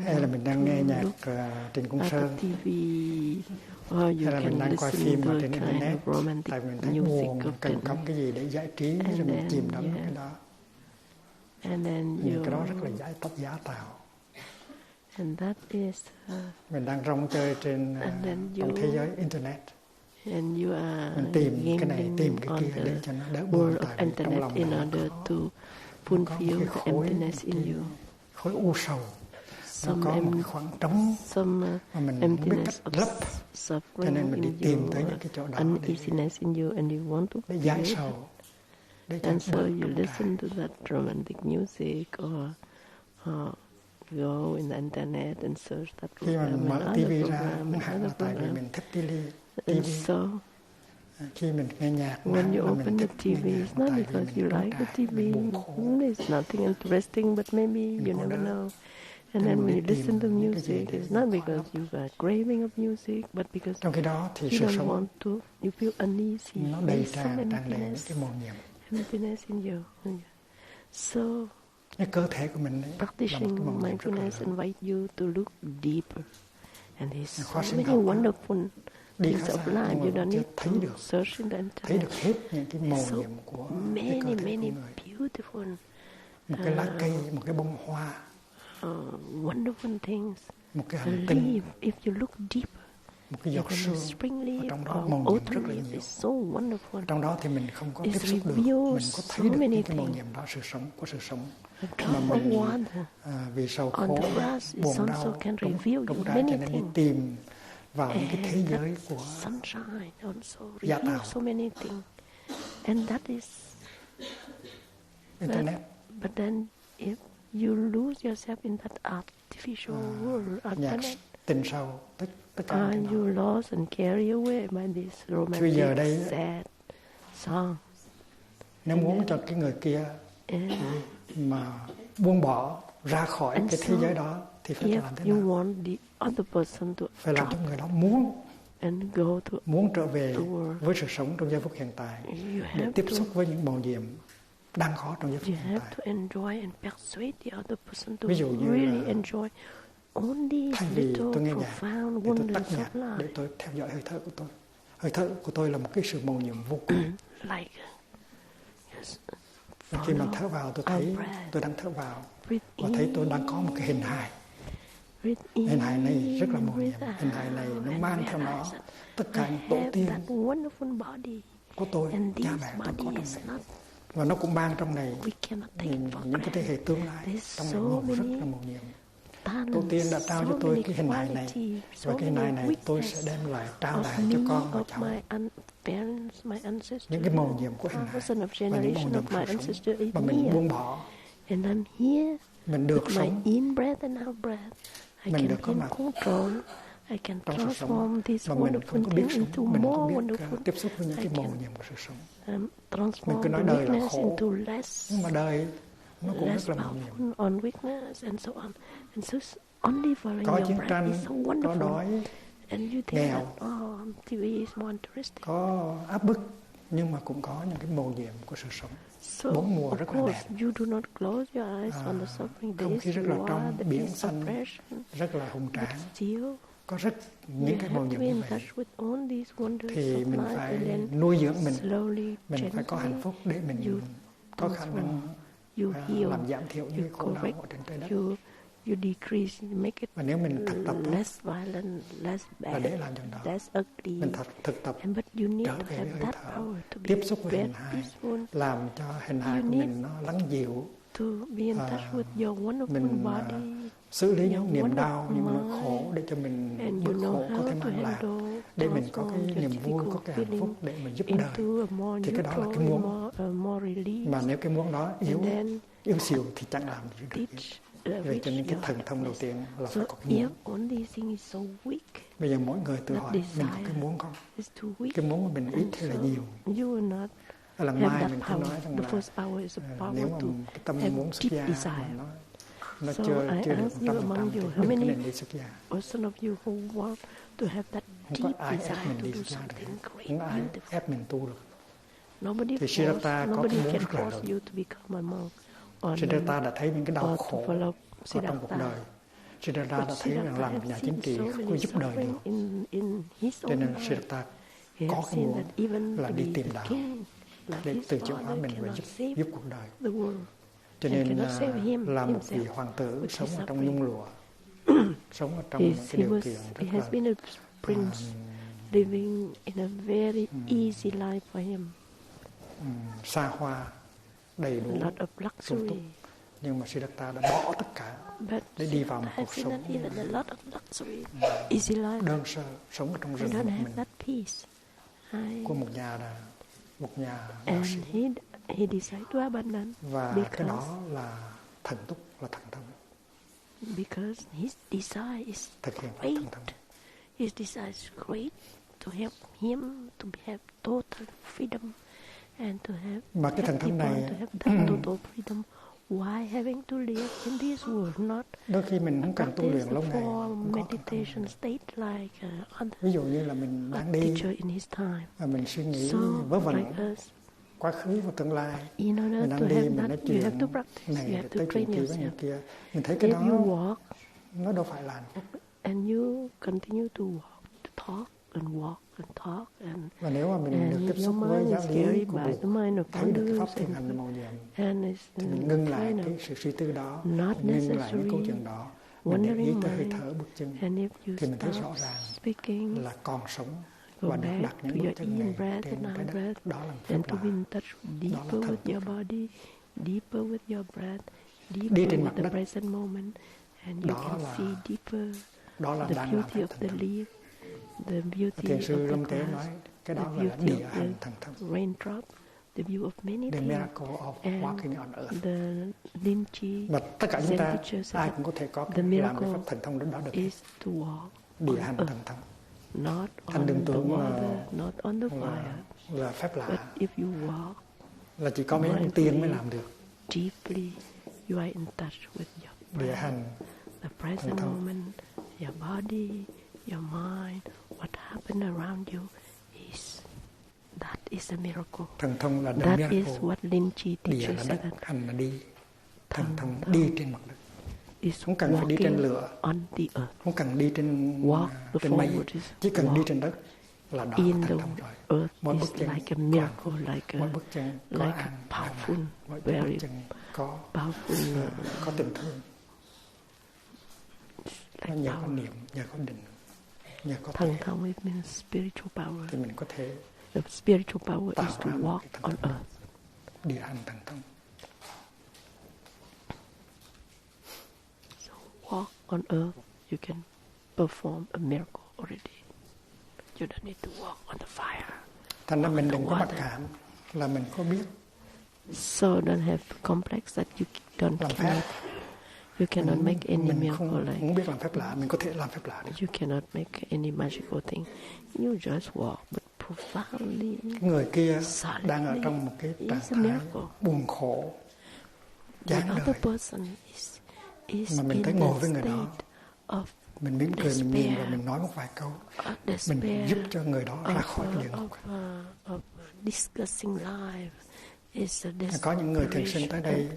hay là mình đang nghe nhạc trên công sơn, hay là mình đang coi phim ở trên internet, tại vì mình thấy buồn, mình cần có cái gì để giải trí, rồi mình chìm đắm cái đó. Những cái đó rất là giá tạo. Mình đang rong chơi trên trong thế giới internet. Mình tìm cái này, tìm cái kia để cho nó đỡ buồn, tại vì trong lòng mình fulfill the emptiness in you. Khối u sầu, nó có một cái khoảng trống mà mình không biết cách lấp, cho nên mình đi tìm tới những cái chỗ đó để giải sầu. And so you listen to that romantic music or go in the internet and search that program. Khi mình mở TV ra, không hẳn là tại vì mình thích TV. Khi mình nghe nhạc, when you open the TV, it's not because you like the TV. It's nothing interesting, but maybe you never know. And then when you listen to music, it's not because you are craving of music, but because trong khi đó thì you don't want to. You feel uneasy. Nó đầy tràn đầy cái màu nhiệm. Emptiness in you. So cái cơ thể của mình practicing mindfulness invite you to look deeper, and there's so many wonderful things of life. You don't need to search in the internet. Thấy được hết những cái màu nhiệm của cái cơ thể của người. Beautiful. Một cái lá cây, một cái bông hoa. Wonderful things. Một cái hành tinh. If you look deeper. một cái giọt sương ở trong đó màu nhiệm rất là nhiều. Trong đó thì mình không có tiếp xúc được, mình có thấy được những cái màu nhiệm đó, sự sống của sự sống. Mà mình vì sầu khổ, buồn đau, trống trải cho nên đi tìm vào những cái thế giới của giả tạo. Internet. But then if you lose yourself in that artificial world, nhạc tình sâu, tất cả những you lost and carried away by this romantic, sad song. Nếu muốn cho cái người kia mà buông bỏ ra khỏi cái thế giới đó thì phải làm thế nào? You want the other person to phải làm cho người đó muốn trở về với sự sống trong giây phút hiện tại, để tiếp xúc với những màu nhiệm đang có trong giây phút hiện tại. Ví dụ như thay vì tôi nghe nhạc để tôi tắt nhạc để tôi theo dõi hơi thở của tôi. Hơi thở của tôi là một cái sự màu nhiệm vô cùng. Khi mà thở vào tôi thấy tôi đang thở vào và thấy tôi đang có một cái hình hài. Hình hài này rất là màu nhiệm. Hình hài này nó mang theo nó tất cả những tổ tiên của tôi, cha mẹ tôi có trong này. Và nó cũng mang trong này những cái thế hệ tương lai trong này màu rất là màu nhiệm. Tổ tiên đã trao cho tôi cái hình hài này, và cái hình hài này tôi sẽ đem lại trao lại cho con và cháu. Những cái màu nhiệm của hình hài và những màu nhiệm của cuộc sống mà mình buông bỏ, mình được sống, mình được có mặt trong sự sống, mà mình không có biết sống, mình không biết tiếp xúc với những cái màu nhiệm của sự sống. Mình cứ nói đời là khổ, nhưng mà đời nó cũng rất là màu nhiệm. Có chiến tranh, có đói, nghèo, có áp bức, nhưng mà cũng có những cái màu nhiệm của sự sống. Bốn mùa rất là đẹp, không khí rất là trong, biển xanh rất là hùng tráng, có rất những cái màu nhiệm như vậy. Thì mình phải nuôi dưỡng mình phải có hạnh phúc để mình có khả năng làm giảm thiểu những khổ đau ở trên trái đất. Và nếu mình thực tập là để làm chuyện đó, mình thực tập trở về với hơi thở, tiếp xúc với hình hài, làm cho hình hài của mình nó lắng dịu, mình xử lý những niềm đau, những nỗi khổ để cho mình bớt khổ có thể mang lại, để mình có cái niềm vui, có cái hạnh phúc để mình giúp đời. Thì cái đó là cái muốn. Mà nếu cái muốn đó yếu xìu thì chẳng làm gì được. Vậy cho nên cái thần thông đầu tiên là phải có cái muốn. Bây giờ mỗi người tự hỏi mình có cái muốn không? Cái muốn của mình ít hay là nhiều? Ở lần mai mình có nói rằng là nếu mà cái tâm muốn xuất gia mà nó chưa được 100% thì mình có nên đi xuất gia. Không có ai ép mình đi xuất gia được, không có ai ép mình tu được. Thì Siddhartha có cái muốn rất là lớn. Siddhartha đã thấy những cái đau khổ ở trong cuộc đời. Siddhartha đã thấy rằng làm một nhà chính trị không có giúp đời được. Cho nên Siddhartha có cái muốn là đi tìm đạo để tự chuyển hóa mình và giúp cuộc đời. Cho nên là một vị hoàng tử sống ở trong nhung lụa, sống ở trong những cái điều kiện rất là living in a very easy life for him. Xa hoa, đầy đủ, sung túc. Nhưng mà Siddhartha đã bỏ tất cả để đi vào một cuộc sống đơn sơ, sống ở trong rừng một mình, của một nhà đạo sĩ. Và cái đó là thần túc, là thần thông. Thực hiện thần thông. His desire is great to help him to have total freedom and to have mà cái thần thông này total freedom. Why having to live in this world, not đôi khi mình không cần tu luyện lâu ngày, meditation state like ví dụ như là mình đang đi và mình suy nghĩ vớ vẩn quá khứ và tương lai, mình đang đi mình nói chuyện này tới chuyện kia với người kia, mình thấy cái đó nó đâu phải là hạnh phúc. And you continue to talk and walk and talk và nếu mà mình được tiếp xúc với giáo lý của Bụt, thấy được cái pháp thiền hành màu nhiệm, thì mình ngưng lại cái sự suy tư đó, ngưng lại những câu chuyện đó, wandering tới hơi mind, thở bước chân, and if you thì mình thấy rõ stop ràng speaking, là còn sống go và được đặt back những to bước your chân in này breath trên and trái out đất. breath, Đó là phép and to lạ. be in touch deeper with your body, deeper with your breath, deeper with the present moment, and you can see deeper the beauty of the leaf, the beauty of the grass, the beauty of the raindrop, the view of many things, and the Linchi Zen teacher said that the miracle is to walk on earth, not on the water, not on the fire, but if you walk là chỉ có mấy ông tiên mới làm được. Deeply, you are in touch with your breath, the present moment, your body, your mind, what happened around you that is a miracle. Thần thông là that miracle. Is what Linchi teacher said. Hành là đi. Thần thông đi trên mặt đất. Không cần phải đi trên lửa, không cần đi trên mây, chỉ cần đi trên đất là đó in thần the thông rồi. earth Mỗi is bước chân like a miracle, mỗi bước chân có like a powerful, very powerful, có tình thương, nó nhờ có niệm, nhờ có định, nhờ có thần thông. It means spiritual power. Thì mình có thể the spiritual power is to walk on earth. Địa hành thần thông. So walk on earth, you can perform a miracle already. You don't need to walk on the fire. Thành ra mình đừng có mặc cảm là mình có biết. So don't have complex that you cannot make any miracle like. Không biết làm phép lạ, mình có thể làm phép lạ được. You cannot make any magical thing. You just walk, but profoundly. Người kia đang ở trong một cái trạng thái buồn khổ, chán đời. Mà mình tới ngồi với người đó, mình mỉm cười, mình nhìn và mình nói một vài câu, mình giúp cho người đó ra khỏi địa ngục. Có những người thiền sinh tới đây,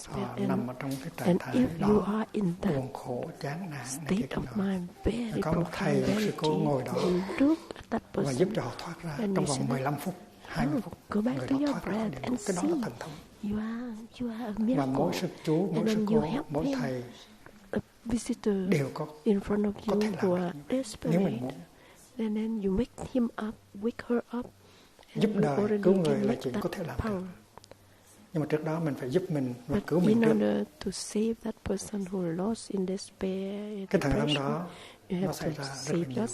họ nằm ở trong cái trạng thái đó, buồn khổ, chán nản này kia kia. Có một thầy, một sư cô ngồi đó và giúp cho họ thoát ra trong vòng 15 phút, 20 phút. Người đó thoát ra khỏi địa ngục. Cái đó là thần thông. Và mỗi sư chú, mỗi sư cô, mỗi thầy đều có thể làm được nếu mình muốn. And then you make him up, wake her up. Giúp đời, cứu người là chuyện có thể làm được. Nhưng mà trước đó mình phải giúp mình và cứu mình trước. To save that person who lost in despair, cái thần thông đó nó xảy ra rất là nhiều.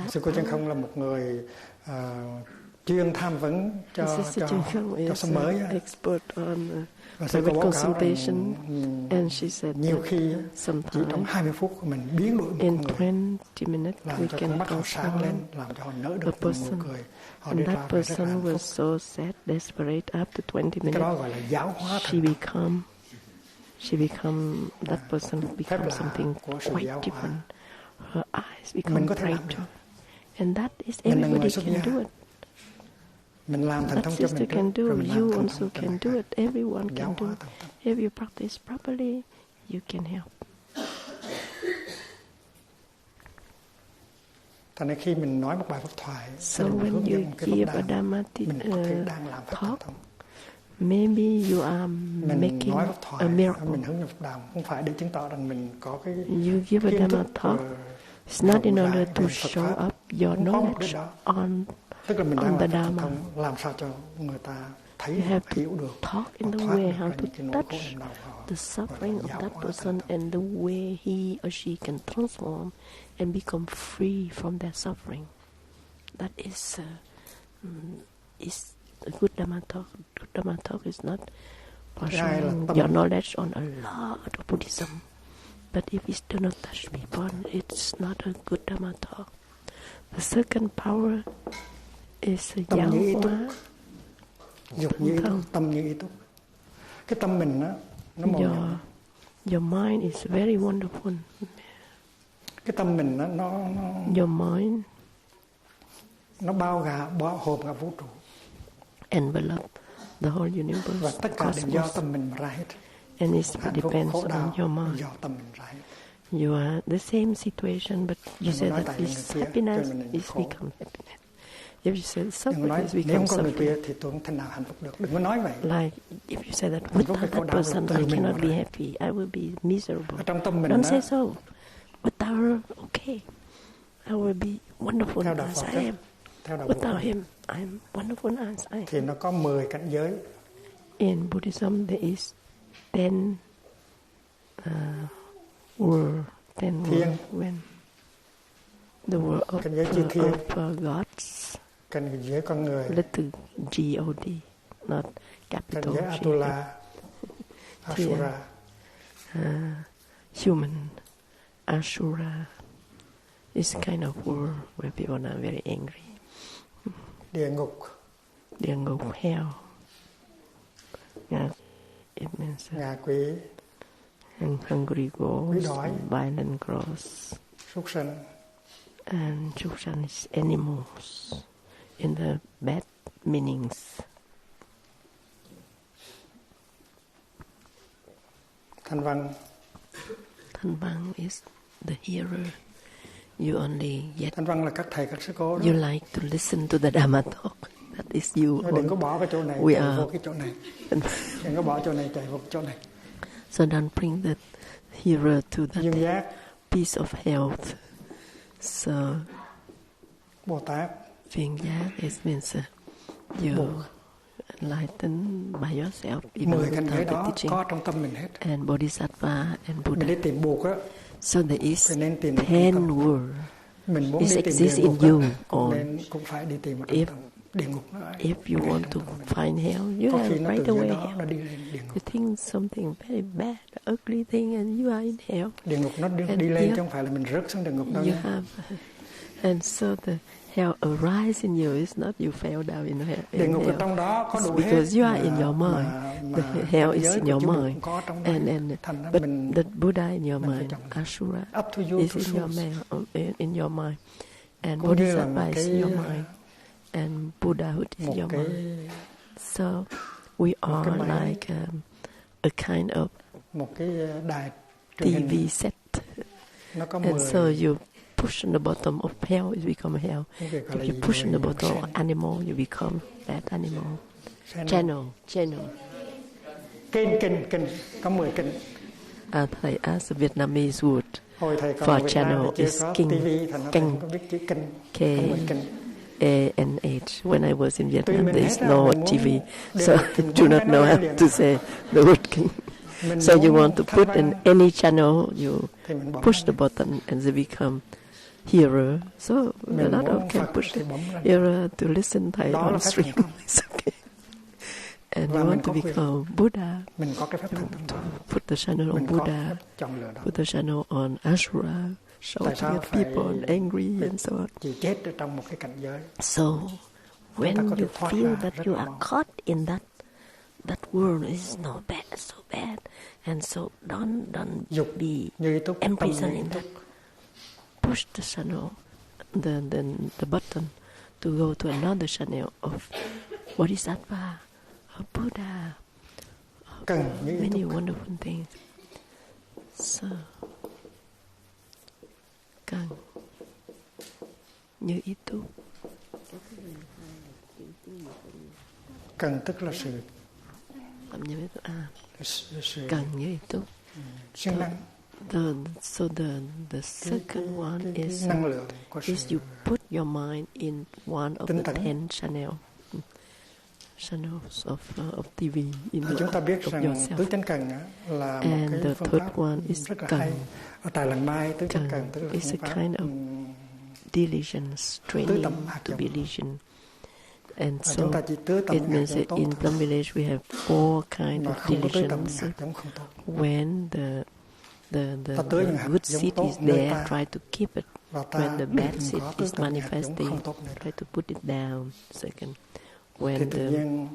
Sư cô Chân Không là một người chuyên tham vấn cho sống mới. Và sư cô báo cáo rằng nhiều khi chỉ trong 20 phút mình biến đổi một người, làm cho con mắt họ sáng lên, làm cho họ nở được nụ cười. And that person was so sad, desperate. After 20 minutes, that person becomes something quite different. Her eyes become brighter. And that is everybody can do it. That sister can do it. You also can do it. Everyone can do it. If you practice properly, you can help. Thành ra khi mình nói một bài pháp thoại, so when you give a Dharma talk, maybe you are making a miracle. Mình hướng dẫn Phật đạo không phải để chứng tỏ rằng mình có cái you give a Dharma talk. It's not in order to show up your knowledge on the Dharma. Làm sao cho người ta thấy, you have hiểu được. Talk in the way how to touch the suffering of that person and the way he or she can transform and become free from their suffering. That is a good Dharma talk. Good Dharma talk is not showing your knowledge on a lot of Buddhism. But if it does not touch people, it's not a good Dharma talk. The second power is giáo hóa. Dục như ý túc, tâm như ý túc. Cái tâm mình á, nó màu nhiệm. Your mind is very wonderful. Cái tâm mình á, your mind, nó bao hồn cả vũ trụ. Envelope the whole universe. Và tất cả đều do tâm mình ra hết. And it depends on your mind. Do tâm mình ra hết. You are the same situation, but you say that this happiness is become happiness. If you say Đừng nói Socrates nếu không becomes có người kia suffering, thì tôi không thể nào hạnh phúc được. Đừng có nói vậy. like if you say that Hạnh phúc cái without khổ that đau person từ I mình cannot mà be ra. happy, I will be miserable. Ở trong tâm mình Don't đó, say so. Without her, okay, I will be wonderful theo đạo as Phật I đó, am. theo đạo Without Phật him, I'm wonderful as I am. thì nó có 10 cảnh giới. In Buddhism, there is 10 world, 10 world when the world of, Cảnh giới chư thiên, gods, cảnh giới con người, little G-O-D, not cảnh capital giới G. Atula, Asura, Human, Asura, is a kind of world where people are very angry. địa ngục, Địa ngục, hell. Yeah, it means ngạ quỷ, hungry ghosts, đói, violent ghosts, súc sanh. and children is animals in the bad meanings. Thanh văn, Thanh văn is the hearer. You only get. thanh văn là các thầy các sư cô đó. You like to listen to the Dharma talk. That is you. Đừng có bỏ cái chỗ này We chạy are. vô cái chỗ này. Đừng có bỏ chỗ này chạy vô chỗ này. So don't bring the hearer to that Dương giác, piece of health. So Bồ Tát, viên giác is means you enlighten by yourself. 10 cảnh giới without the đó teaching. có trong tâm mình hết. And Bodhisattva and Buddha. Mình đi tìm buộc á, So there is thì nên tìm 10 tâm. words. Mình muốn It đi tìm exists địa in ngục you, á, cũng or nên cũng phải đi tìm ở trong if- tâm. Địa ngục nó If you ngay want trong to tâm mình. find hell, you Có khi have nó right từ dưới away đó hell. nó đi lên địa You ngục. think something very bad, ugly thing, and you are in hell. Địa ngục nó đi And lên if chứ không phải là mình rớt xuống địa ngục đâu You nha. have, and so the hell arises in you. It's not you fell down in hell. Địa ngục ở trong đó có It's đủ hết. because you are in your mind. The hell is giới in của your chư Bụt mind. cũng có trong đó. And Thành ra but mình the Buddha in your mình phải mind, chọn. Asura up to you is to in your choose. in your mind, and Cũng như là Bodhisattva một is cái in your mind, and Buddhahood is một in your cái mind. So we are máy. like a kind of một cái đài truyền TV hình, set, nó có and 10 so you push on the bottom of hell, it become hell. cái việc gọi là If you gì? push on the 10 bottom of channel. animal, you become that animal. Channel. Channel. Kênh có 10 kênh. Thầy as a Vietnamese word Hồi thầy for còn Việt Nam channel thì chưa is có king. TV, thành ra thầy không có biết chữ kênh. Có 10 kênh. K-A-N-H. When I was in Vietnam, mình there hết is rồi, no mình muốn TV, để so được do not know how liền. to say the word king. Mình So you muốn want to thanh put văn in any channel, you thì mình bấm push the lên. button and they become hearer. So a Mình lot muốn of can Phật push thì the bấm lên. hearer to listen Thai Đó là on phép stream. thành công. It's okay. And Và you mình want to có quyền. become Buddha, Mình có cái phép thành công. put the channel on Mình có Buddha, phép chọn lựa đó. put the channel on Asura, shouting sao at phải- people and angry and so on. Chỉ chết ở trong một cái cảnh giới. So when ta có you thể thoát feel ra that rất you là are mau. caught in that world is no bad, so bad, and so don't Dục be như ý túc, tâm imprisoned như ý in túc. that. Push the channel, the button to go to another channel of Bodhisattva, of Buddha, Cần như ý many túc. wonderful things. So, cần như ý túc. Cần tức là sự Làm như ý túc. sự Cần như ý túc. siêng năng. So the second one cái is năng lượng của is sự you put your mind in one of tinh the tấn. 10 channels of TV in Thì chúng ta biết of rằng yourself. tứ chánh cần á, là một And cái the phương third pháp one is rất là cần. hay. Ở tại làng Mai tứ chánh Cần cần tức là is phương a pháp kind of diligence training tâm hạt to giống. be diligent. And Và so chúng ta chỉ tứ tầm it hạt means giống that tốt in thôi. Plum Village we have 4 kinds Mà of không có tứ tầm diligence. hạt giống không tốt. When the Ta tưới những hạt good giống seed tốt is nơi there, ta. try to keep it. Và ta When the đừng bad có seed tứ is tầm hạt giống manifesting, không tốt nữa. try to put it down. Second, Thì when tự nhiên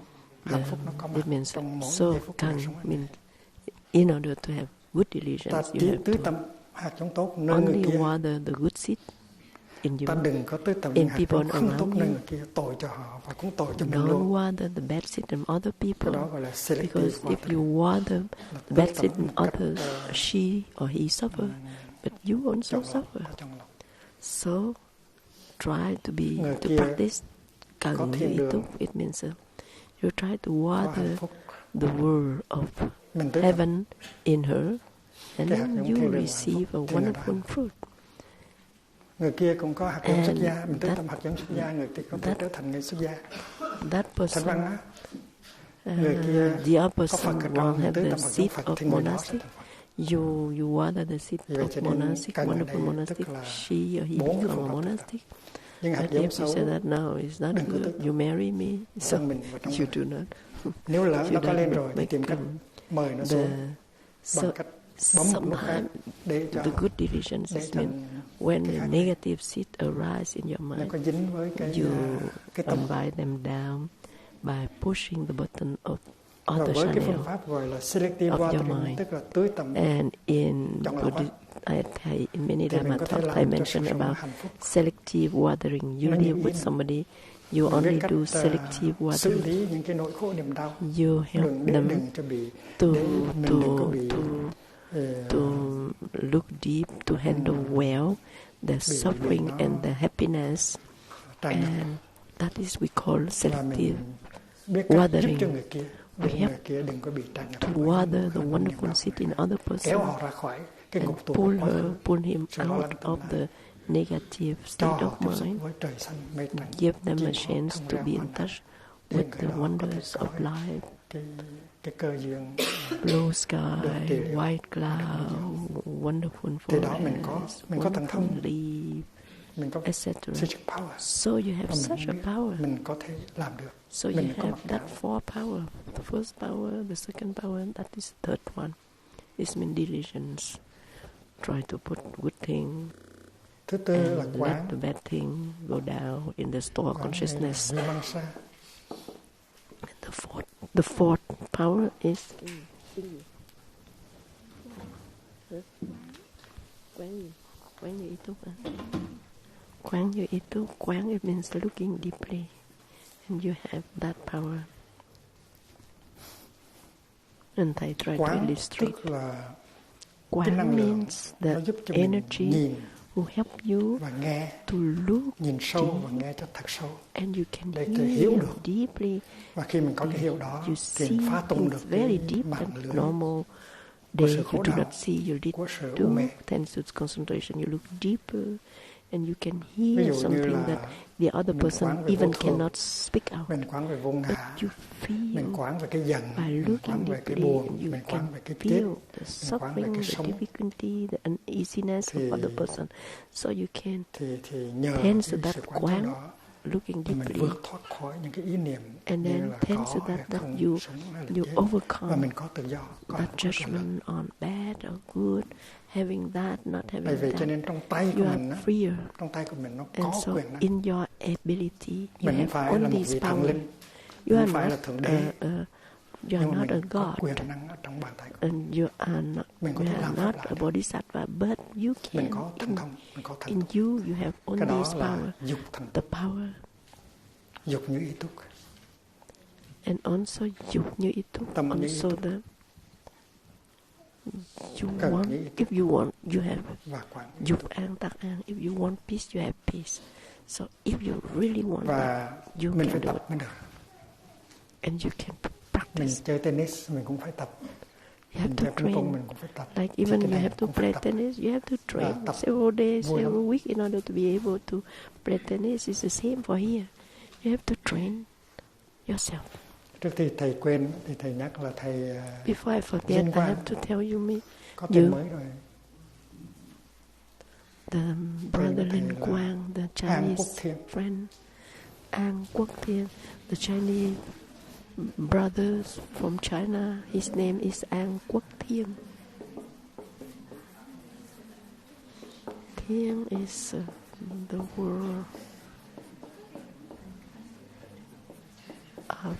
hạnh phúc nó có mặt it means trong mỗi so giây phút can đời sống. mean in order to have good Ta diligence, you chỉ have tứ to tầm hạt giống tốt nơi người only kia. water the good seed in Ta you. đừng có tứ tầm In hạt people giống không tốt around nơi you. người kia, tội cho họ và cũng tội cho mình Don't luôn. water the bad seed in other Cái people, đó gọi là selective because if watering. you water Là the bad tứ seed tầm in một cách, others, she or he suffer, but you also trong lòng, suffer. trong lòng. So try to Người be to kia practice cần như ý túc. It means you try to water the world of heaven in her, and then you receive a wonderful fruit. Người kia cũng có hạt giống xuất gia, mình tưới tầm hạt giống xuất gia, người kia có thể trở thành người xuất gia. That person, người kia the other person will have the seed of monastic. You water the seed of monastic, wonderful monastic. She or he become a monastic. But if you say that no, it's not good, you marry me, so you do not. Nếu lỡ nó có lên rồi thì tìm cách mời nó xuống bằng cách bấm một nút cái để cho the good divisions mean when the negative seed arise in your mind, you invite them down by pushing the button of other channel of your mind. And in Buddhism, in many Dharma talks, I mentioned about selective watering. You live with somebody, you only do selective watering. You help them to look deep, to handle well the suffering and the happiness, and that is we call selective watering. We have to water the wonderful seed in other person and pull him out of the negative state of mind, give them a chance to be in touch with the wonders of life. Blue sky, white cloud, wonderful forest, wonderful leaf, etc. So you have such a power. So you have that four power. The first power, the second power, that is the third one. It's mean diligence. Try to put good thing and let the bad thing go down in the store of consciousness. And the fourth power is Quán như ý túc. Quán it means looking deeply, and you have that power. And Thay try to illustrate. Quán means the energy who help you to look deep, and you can hear deeply. You see things very deep and normal day you do not see. You did do 10 suits concentration. You look deeper, and you can hear something that the other person even cannot speak out. But you feel by looking deeply, and you can feel the suffering, the difficulty, the uneasiness of other person. So you can tend to that quán, looking deeply, and then tend to that you overcome that judgment on bad or good. Having that, not having that, you are freer. And so in your ability, you have all these powers. You are not a god, and you are not a bodhisattva, but you can. In you have all these powers. The power. And also dục như ý túc. Also the if you want, you have dục an tắc an. If you want peace, you have peace. So if you really want that, you can do it. And you can practice. You have to train. Like even you have to play tennis, you have to train several days, several weeks in order to be able to play tennis. It's the same for here. You have to train yourself. Trước khi thầy quên thì thầy nhắc là thầy Before I forget, I have to tell you có tên mới rồi. The brother Liên Quang, the Chinese friend, An Quốc Thiên, the Chinese brothers from China. His name is An Quốc Thiên. Thiên is the word of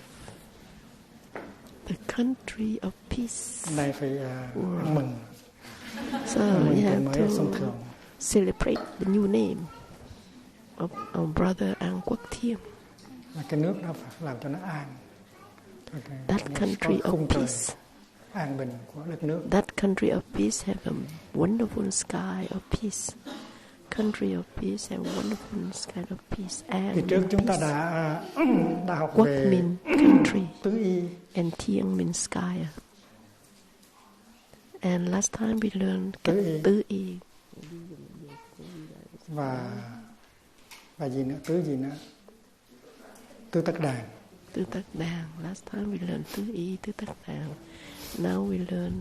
the country of peace. Này phải ăn mừng. So you have to celebrate the new name of our brother An Quốc Thiên. Cái nước đó phải làm cho nó an. That country of peace. An bình của đất nước. That country of peace have a wonderful sky of peace. country of peace and wonderful kind of peace. And thì trước chúng ta đã học về means country tứ y, and thiêng means sky. And last time we learned tứ y. Và gì nữa? Tứ gì nữa? Tứ tất đàn. Tứ tất đàn. Last time we learned tứ y, tứ tất đàn. Now we learn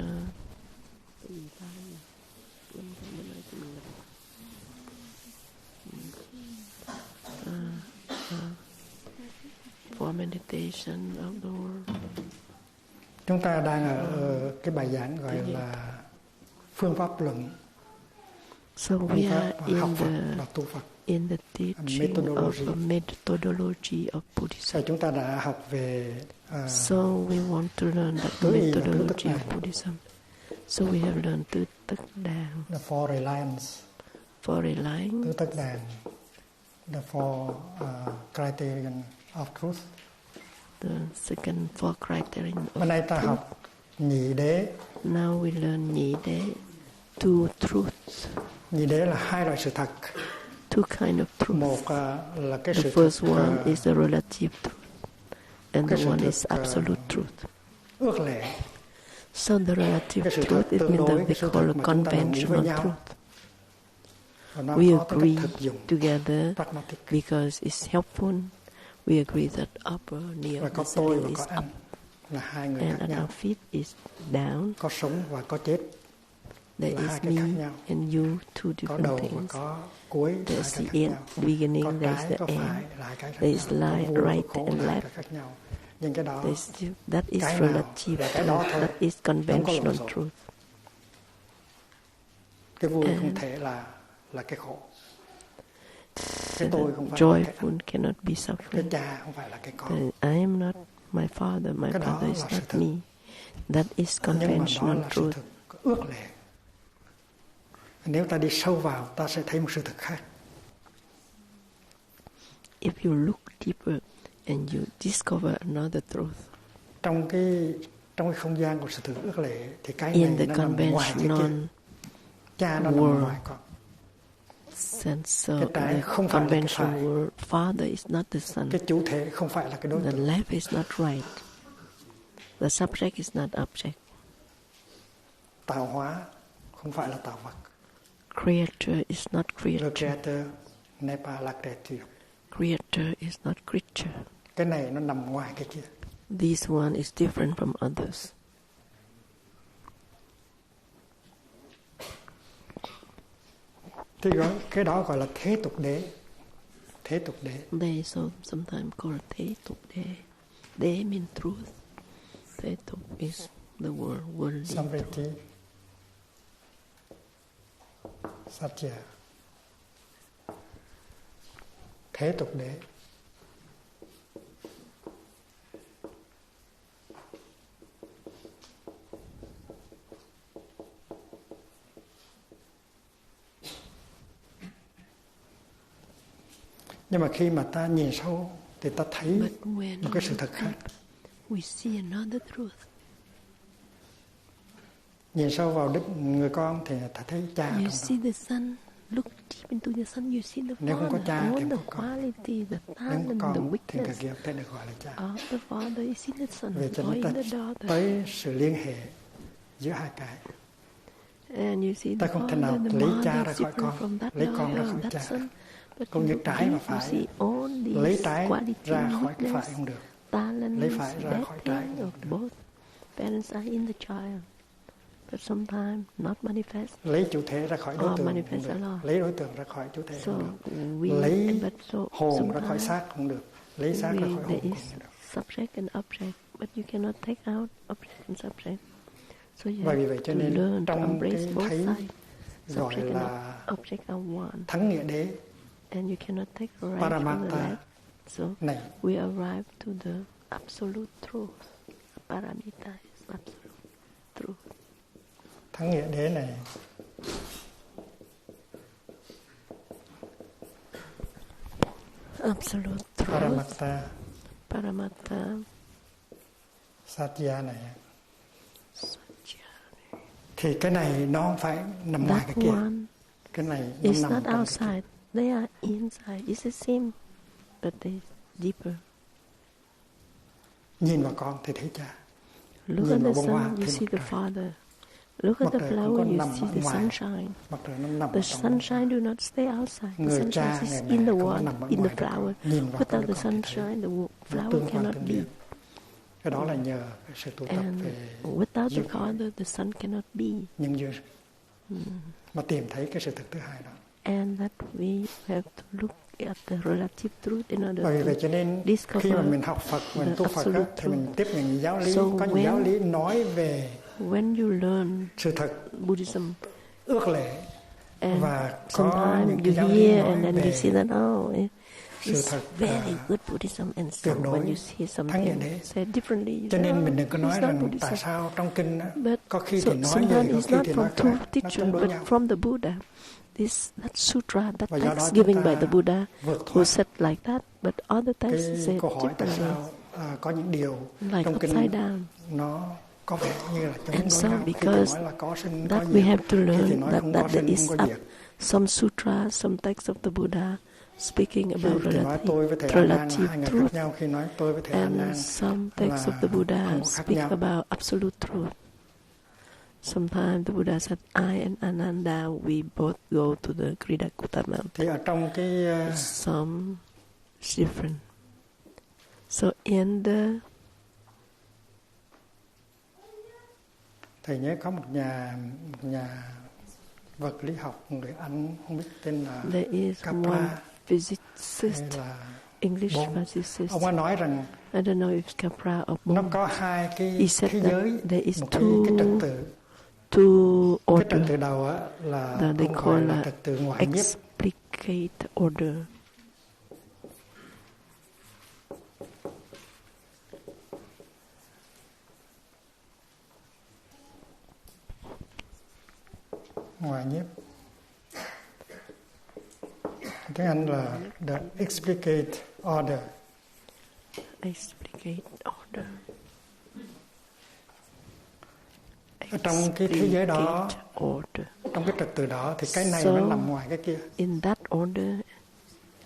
for meditation of the world. Chúng ta đang ở cái bài giảng gọi là phương pháp luận. So we are in the teaching of a methodology of Buddhism. Chúng ta đã học về so we want to learn the methodology of Buddhism. So we have learned tứ tất đàn. The four reliance. For relying. Tứ tất đàn. The four criterion of truth. The second four criterion of Hôm nay ta truth. học nhị đế. Now we learn nhị đế, two truths. Nhị đế là hai loại sự thật. Two kind of truth. Một là cái sự The first one is the relative truth, and the one is absolute truth. Ước lệ. So the relative truth, it means that we call a conventional truth. We agree together because it's helpful. We agree that upper near the ceiling is up and at our feet is down. Có sống và có chết. There is me and you, two different things. There's the end, beginning, there's the end. There is right and left. That is relative truth. That is conventional truth. Cái vui không thể là cái khổ. Cái tôi không phải joyful cannot be suffering. Cái cha không phải là cái con. I am not my father. My father is not me. That is conventional truth. Ước lệ. Nếu ta đi sâu vào, ta sẽ thấy một sự thật khác. If you look deeper and you discover another truth. Trong cái không gian của sự thực ước lệ thì cái này nó nằm ngoài cái kia. Cha nó nằm ngoài con. Sense the conventional world, father is not the son. Cái chủ thể không phải là cái đối tượng. The left is not right. The subject is not object. Tạo hóa không phải là tạo vật. Creator is not creator. Le créateur n'est pas la créature. Creator is not creature. Cái này nó nằm ngoài cái kia. This one is different from others. Thì cái đó gọi là thế tục đế. Thế tục đế. They sometimes call thế tục đế. Đế means truth. Thế tục is the worldly. Samvriti. Satya. Thế tục đế. Nhưng mà khi mà ta nhìn sâu thì ta thấy một cái sự thật khác. We see another truth. Nhìn sâu vào người con thì ta thấy cha You see the son. Look deep into the sun, you see the Nếu không có cha all thì the không có quality, the talent, Nếu có the con thì người weakness kia phải được gọi là cha. of the father is in the son Vì cho or nên in ta the daughter. tới sự liên hệ giữa hai cái. And you see Ta the không thể nào father, the lấy cha ra mother khỏi different con, from that lấy con ra daughter, khỏi that cha. son. But Cũng như you trái và you phải, see all lấy these trái quality, ra khỏi cái phải weakness, không được, talent, lấy phải ra that khỏi trái thing không of được. both parents are in the child. But sometimes not manifest. Lấy chủ thể ra khỏi đối tượng không manifest được, alone. lấy đối tượng ra khỏi chủ thể So không được, we, lấy but hồn ra khỏi xác không được, lấy xác ra khỏi hồn there không is được. subject and object, but you cannot take out object and subject. So you Và vì have vậy cho to nên learn to trong embrace cái both thấy sides. gọi Subject là and object are one, thắng nghĩa đế and you cannot take right from the Paramata left. So này. we arrive to the absolute truth. Paramita is absolute truth. Thắng nghĩa đế này Absolute truth. Paramata. Satya này. Thì cái này nó không phải nằm ngoài cái kia. Cái này it's not outside. They are inside. It's the same, but they're deeper. Nhìn vào con thì thấy cha. Look at the sun, you see the Father. Look at the flower, you see the sunshine. The sunshine do not stay outside. The sunshine is in the water, in the flower. Without the sunshine, the flower cannot be. Cái đó là nhờ sự tu tập về. Without the Father, the sun cannot be. Nhân duyên. Mà tìm thấy cái sự thực thứ hai đó. And that we have to look at the relative truth in order Bởi vậy cho nên khi mà mình học Phật, mình tu Phật á, thì mình tiếp nhận những giáo lý, có những giáo lý nói về when you learn sự thật, Buddhism, ước lệ, và có những you giáo lý hear nói and then về you see that sự thật very good Buddhism, and so when you see something said differently, cho nên mình đừng có nói rằng tại sao trong kinh có khi thì nói vậy, có khi thì nói khác, nó chống đối nhau. From the Buddha, that sutra, that text given by the Buddha, who said like that, but other texts say differently. Có những điều like trong kinh nó có vẻ như là chống and đối so nhau. because that we have to learn that there is some sutra, some texts of the Buddha speaking about relative truth, and some texts of the Buddha speak about absolute truth. Sometimes the Buddha said, I and Ananda, we both go to the Kridakuta mountain. Some different. So in the... Thầy nhớ có một nhà vật lý học, người Anh không biết tên là there is Capra, one physicist, English physicist. Ông ấy nói rằng I don't know if Capra or nó có hai cái thế giới, there is một cái trật tự. Two cái trật tự đầu á là they call là trật tự ngoại nhiếp. Explicate order. Ngoại nhiếp. Tiếng Anh là the explicate order. Explicate order. Ở trong cái thế giới đó, trong cái trật tự đó thì cái này nó nằm ngoài cái kia. In that order,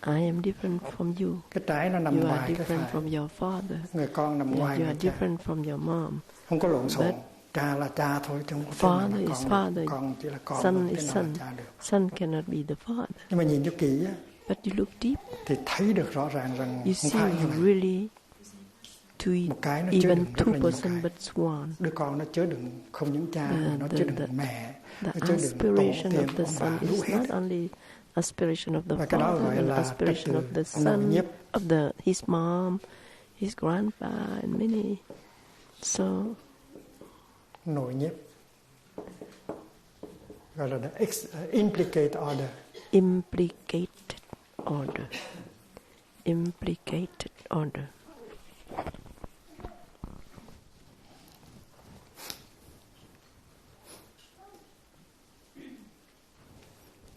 I am different from you. Cái trái nó nằm ngoài cái phải. You are different from your father. Người con nằm ngoài You are different from your mom. Không có lộn xộn. Cha là cha thôi, chứ không có father is father. Con chỉ là con, son is son. Son cannot be the father. Nhưng mà nhìn cho kỹ á, but you look deep, thì thấy được rõ ràng rằng you không phải như vậy. Really một cái nó chứa even đựng rất là nhiều cái. but one. Đứa con nó chứa đựng không những cha, mà nó chứa đựng mẹ, nó chứa đựng tổ aspiration tiên, of the son is not only aspiration of the và cái đó father, gọi but là aspiration of the son, of his mom, his grandpa, and many. So nội nhiếp, gọi là implicate order. Implicated order. Implicated order.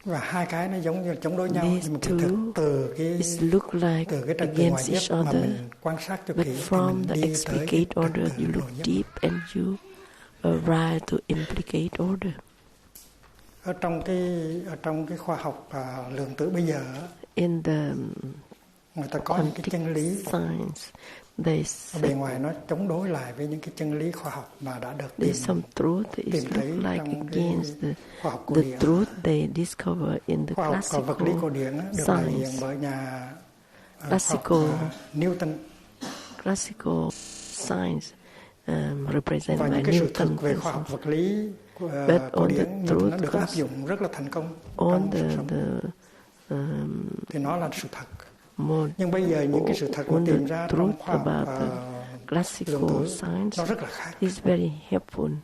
Và hai cái nó giống như chống đối nhau, nhưng mà kỳ thực từ cái trật tự ngoại nhiếp mà mình quan sát cho kỹ, thì mình đi tới cái trật tự nội nhiếp. Deep and you arrive to implicate order. Ở trong cái khoa học lượng tử bây giờ, in the người ta có những cái chân lý science, bề ngoài nó chống đối lại với những cái chân lý khoa học mà đã được tìm thấy trong cái khoa học cổ điển. Truth they discover in the khoa học classical vật lý cổ điển được đại diện bởi nhà classical Newton. Classical science represent và by những cái sự thực Newton về khoa học vật lý cổ điển nó được áp dụng rất là thành công trong cuộc sống. Thì nó là sự thật. Nhưng bây giờ những cái sự thật mà tìm ra trong khoa học classical science nó rất là khác. Is very helpful.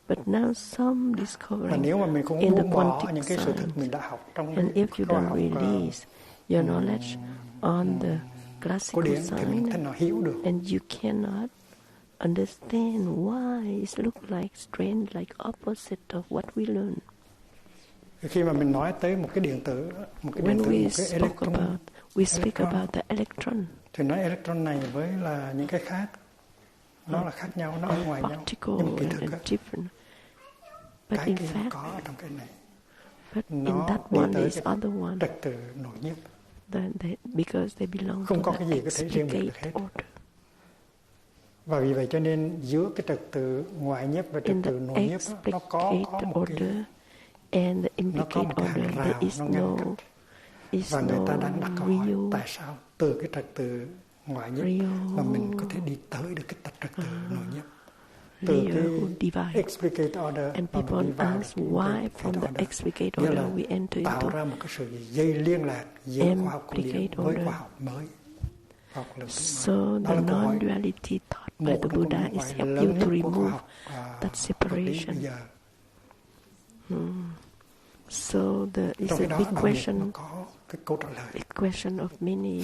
But now some discovery và nếu mà mình không buông bỏ những cái sự thật mình đã học trong and if you don't release your knowledge on the classical science, and you cannot understand why it looks like strange, like opposite of what we learn. Khi mà mình nói tới một cái điện tử, một cái electron, we speak about the electron. Thì nói electron này với là những cái khác, nó là khác nhau, nó ở ngoài nhau. Nhưng mà kỳ thực but cái in kia fact, có ở trong cái này. nó đi tới cái trật tự nội nhiếp. Because they belong không to có cái gì có thể riêng biệt được hết. Order. Và vì vậy cho nên giữa cái trật tự ngoại nhiếp và trật tự nội nhiếp nó có một cái and the implicate order, there is no và người ta đang đặt câu hỏi tại sao từ cái trật tự ngoại nhiếp mà mình có thể đi tới được cái trật tự nội nhiếp. Từ cái explicate order and people ask why from the explicate order we enter tạo into ra một cái sự dây liên lạc giữa khoa học cổ điển với khoa học mới. So the non-duality taught by the Buddha is help you to remove that separation. So it's a big question. Big question of many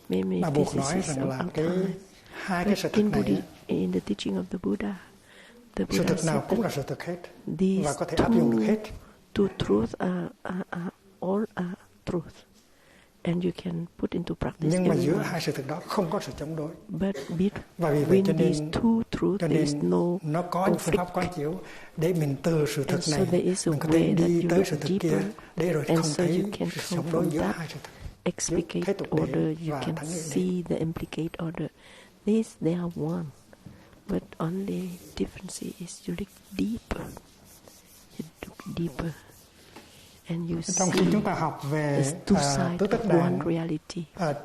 physicists of our time. In the teaching of the Buddha sự thực nào cũng là sự thực hết và có thể áp dụng được hết. Two truths are all are truth. And you can put into practice. Nhưng mà giữa hai sự thực đó không có sự chống đối. Và vì vậy cho nên nó có những phương pháp quán chiếu để mình từ sự thực này mình có thể đi tới sự thực kia để rồi không thấy sự chống đối giữa hai sự thực. Explicate order, you can see the implicate order. They are one, but only difference is you look deeper. You look deeper. Trong khi chúng ta học về tứ tất đàn,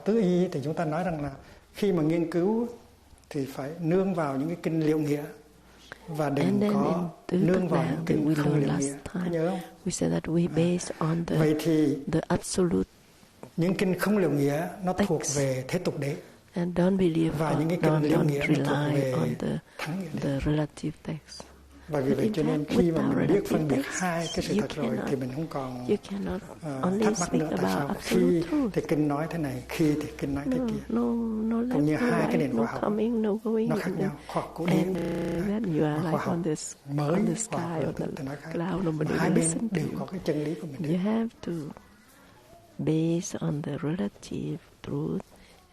tứ y thì chúng ta nói rằng là khi mà nghiên cứu thì phải nương vào những cái kinh liệu nghĩa và đừng có nương vào những kinh không liệu nghĩa. Nhớ không? Vậy thì những kinh không liệu nghĩa nó thuộc về thế tục đế và những cái kinh liệu nghĩa nó thuộc về thắng nghĩa đế. Và vì vậy cho nên khi mà mình biết phân biệt hai cái sự thật rồi thì mình không còn thắc mắc nữa tại sao khi thì kinh nói thế này, khi thì kinh nói thế kia. Cũng như hai cái nền khoa học nó khác nhau, khoa học cổ điển, khoa học mới, khoa học thì nói khác. Hai bên đều có cái chân lý của mình. You have to base on the relative truth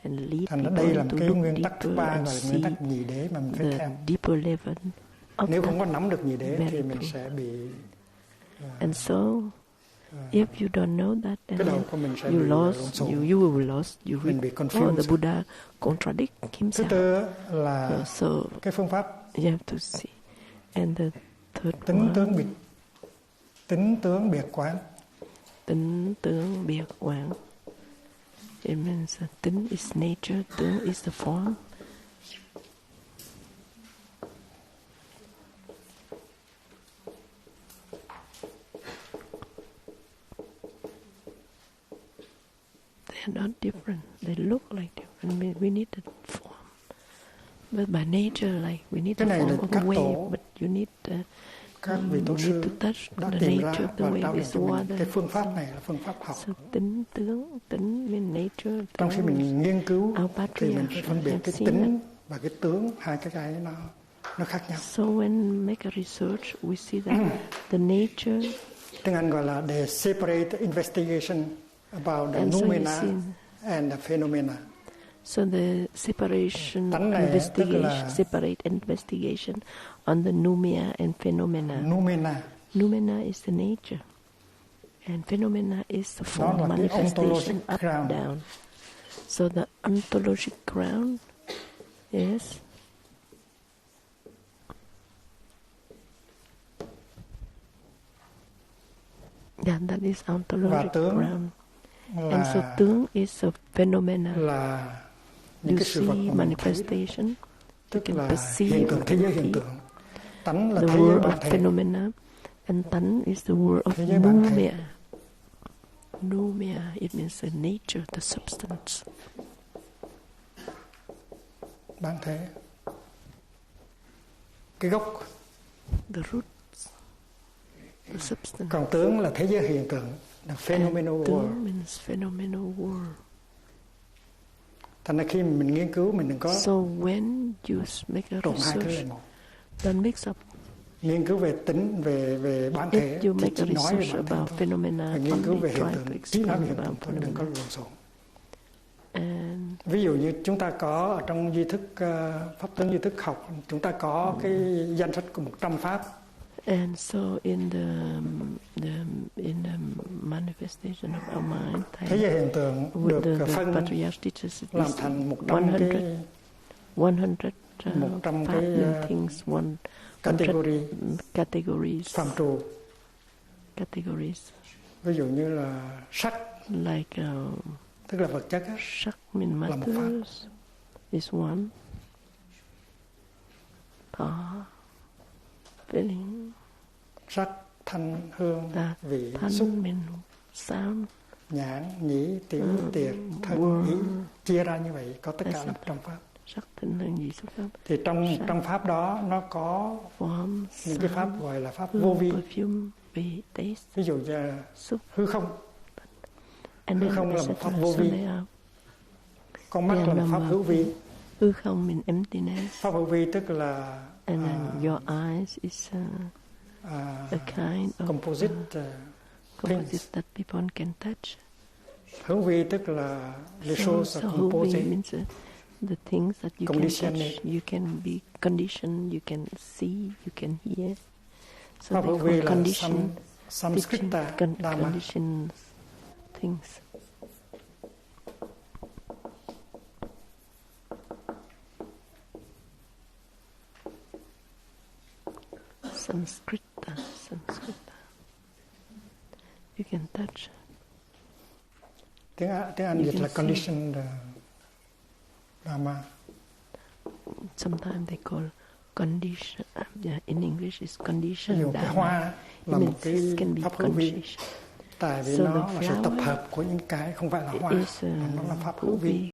and lead people to look nguyên tắc thứ ba deeper và and nguyên see tắc nhị đế mà mình phải the theo. deeper level. Nếu không có nắm được nhị đế thì mình sẽ bị and so if you don't know that, then you lost. You will lost. You will the Buddha contradict himself. Thứ tư là cái phương pháp. You have to see. And the third tính tướng biệt quán. Tính tướng biệt quán. It means tính is nature, tướng is the form. They're not different. They look like different. We need the form. But by nature, like we need the form of a wave, but you need các vị tổ sư đã tìm ra và trao đổi cho mình cái phương pháp này là phương pháp học. So, tính nature. Trong khi mình nghiên cứu thì mình phải phân biệt cái tính và cái tướng, hai cái nó khác nhau. So when make a research, we see that the nature. Tiếng Anh gọi là the separate investigation about the noumena and the phenomena. So the separate investigation on the noumena and phenomena. Noumena is the nature, and phenomena is the form manifestation up and down. So the ontologic ground is that is ontologic ground. And so tướng is a phenomena. You see manifestation. You can perceive the world of phenomena. And tánh is the world of noumena. Noumena, it means the nature, the substance. Bản thể. Cái gốc. The roots. The substance. Còn tướng là thế giới hiện tượng. The phenomenal world. Tướng means phenomenal world. Thành ra khi mình nghiên cứu mình đừng có so when you make a research, don't mix up. Nghiên cứu về tính về bản thể you make a research about phenomena, nghiên cứu về hiện tượng, chỉ nói về hiện tượng thôi, đừng có lộn xộn. Ví dụ như chúng ta có ở trong duy thức pháp tướng duy thức học, chúng ta có cái danh sách của 100 pháp. And so in the manifestation of our mind, thế giới hiện tượng được phân làm thành 100 cái things, 100 categories. phạm trù. Categories. Ví dụ như là sắc, like tức là vật chất á, sắc mean matters is one. Feeling. Sắc, thanh, hương, vị, thanh xúc, mean sound, nhãn, nhĩ, tiểu, tiệt, thân, ý, chia ra như vậy, có tất cả là trong pháp. Sắc, thanh, hương, vị, xúc, pháp. Thì trong pháp đó nó có form, những cái pháp gọi là pháp vô vi. Perfume, taste, ví dụ như hư không. Hư không là một pháp vô vi. Con mắt là một pháp hữu vi. Hư không mean emptiness. Pháp hữu vi tức là and then your eyes is a kind of composite that people can touch. Hữu vi tức là les choses composées. Means the things that you can touch, you can be conditioned, you can see, you can hear. So pháp hữu vi là samskrita dharma. Conditions things. Samskrita. You can touch. Tiếng Anh dịch là conditioned dharma. Sometimes they call condition. In English is conditioned dharma. Cái hoa là một cái pháp hữu vi. Tại vì nó là sự tập hợp của những cái không phải là hoa, nó là pháp hữu vi.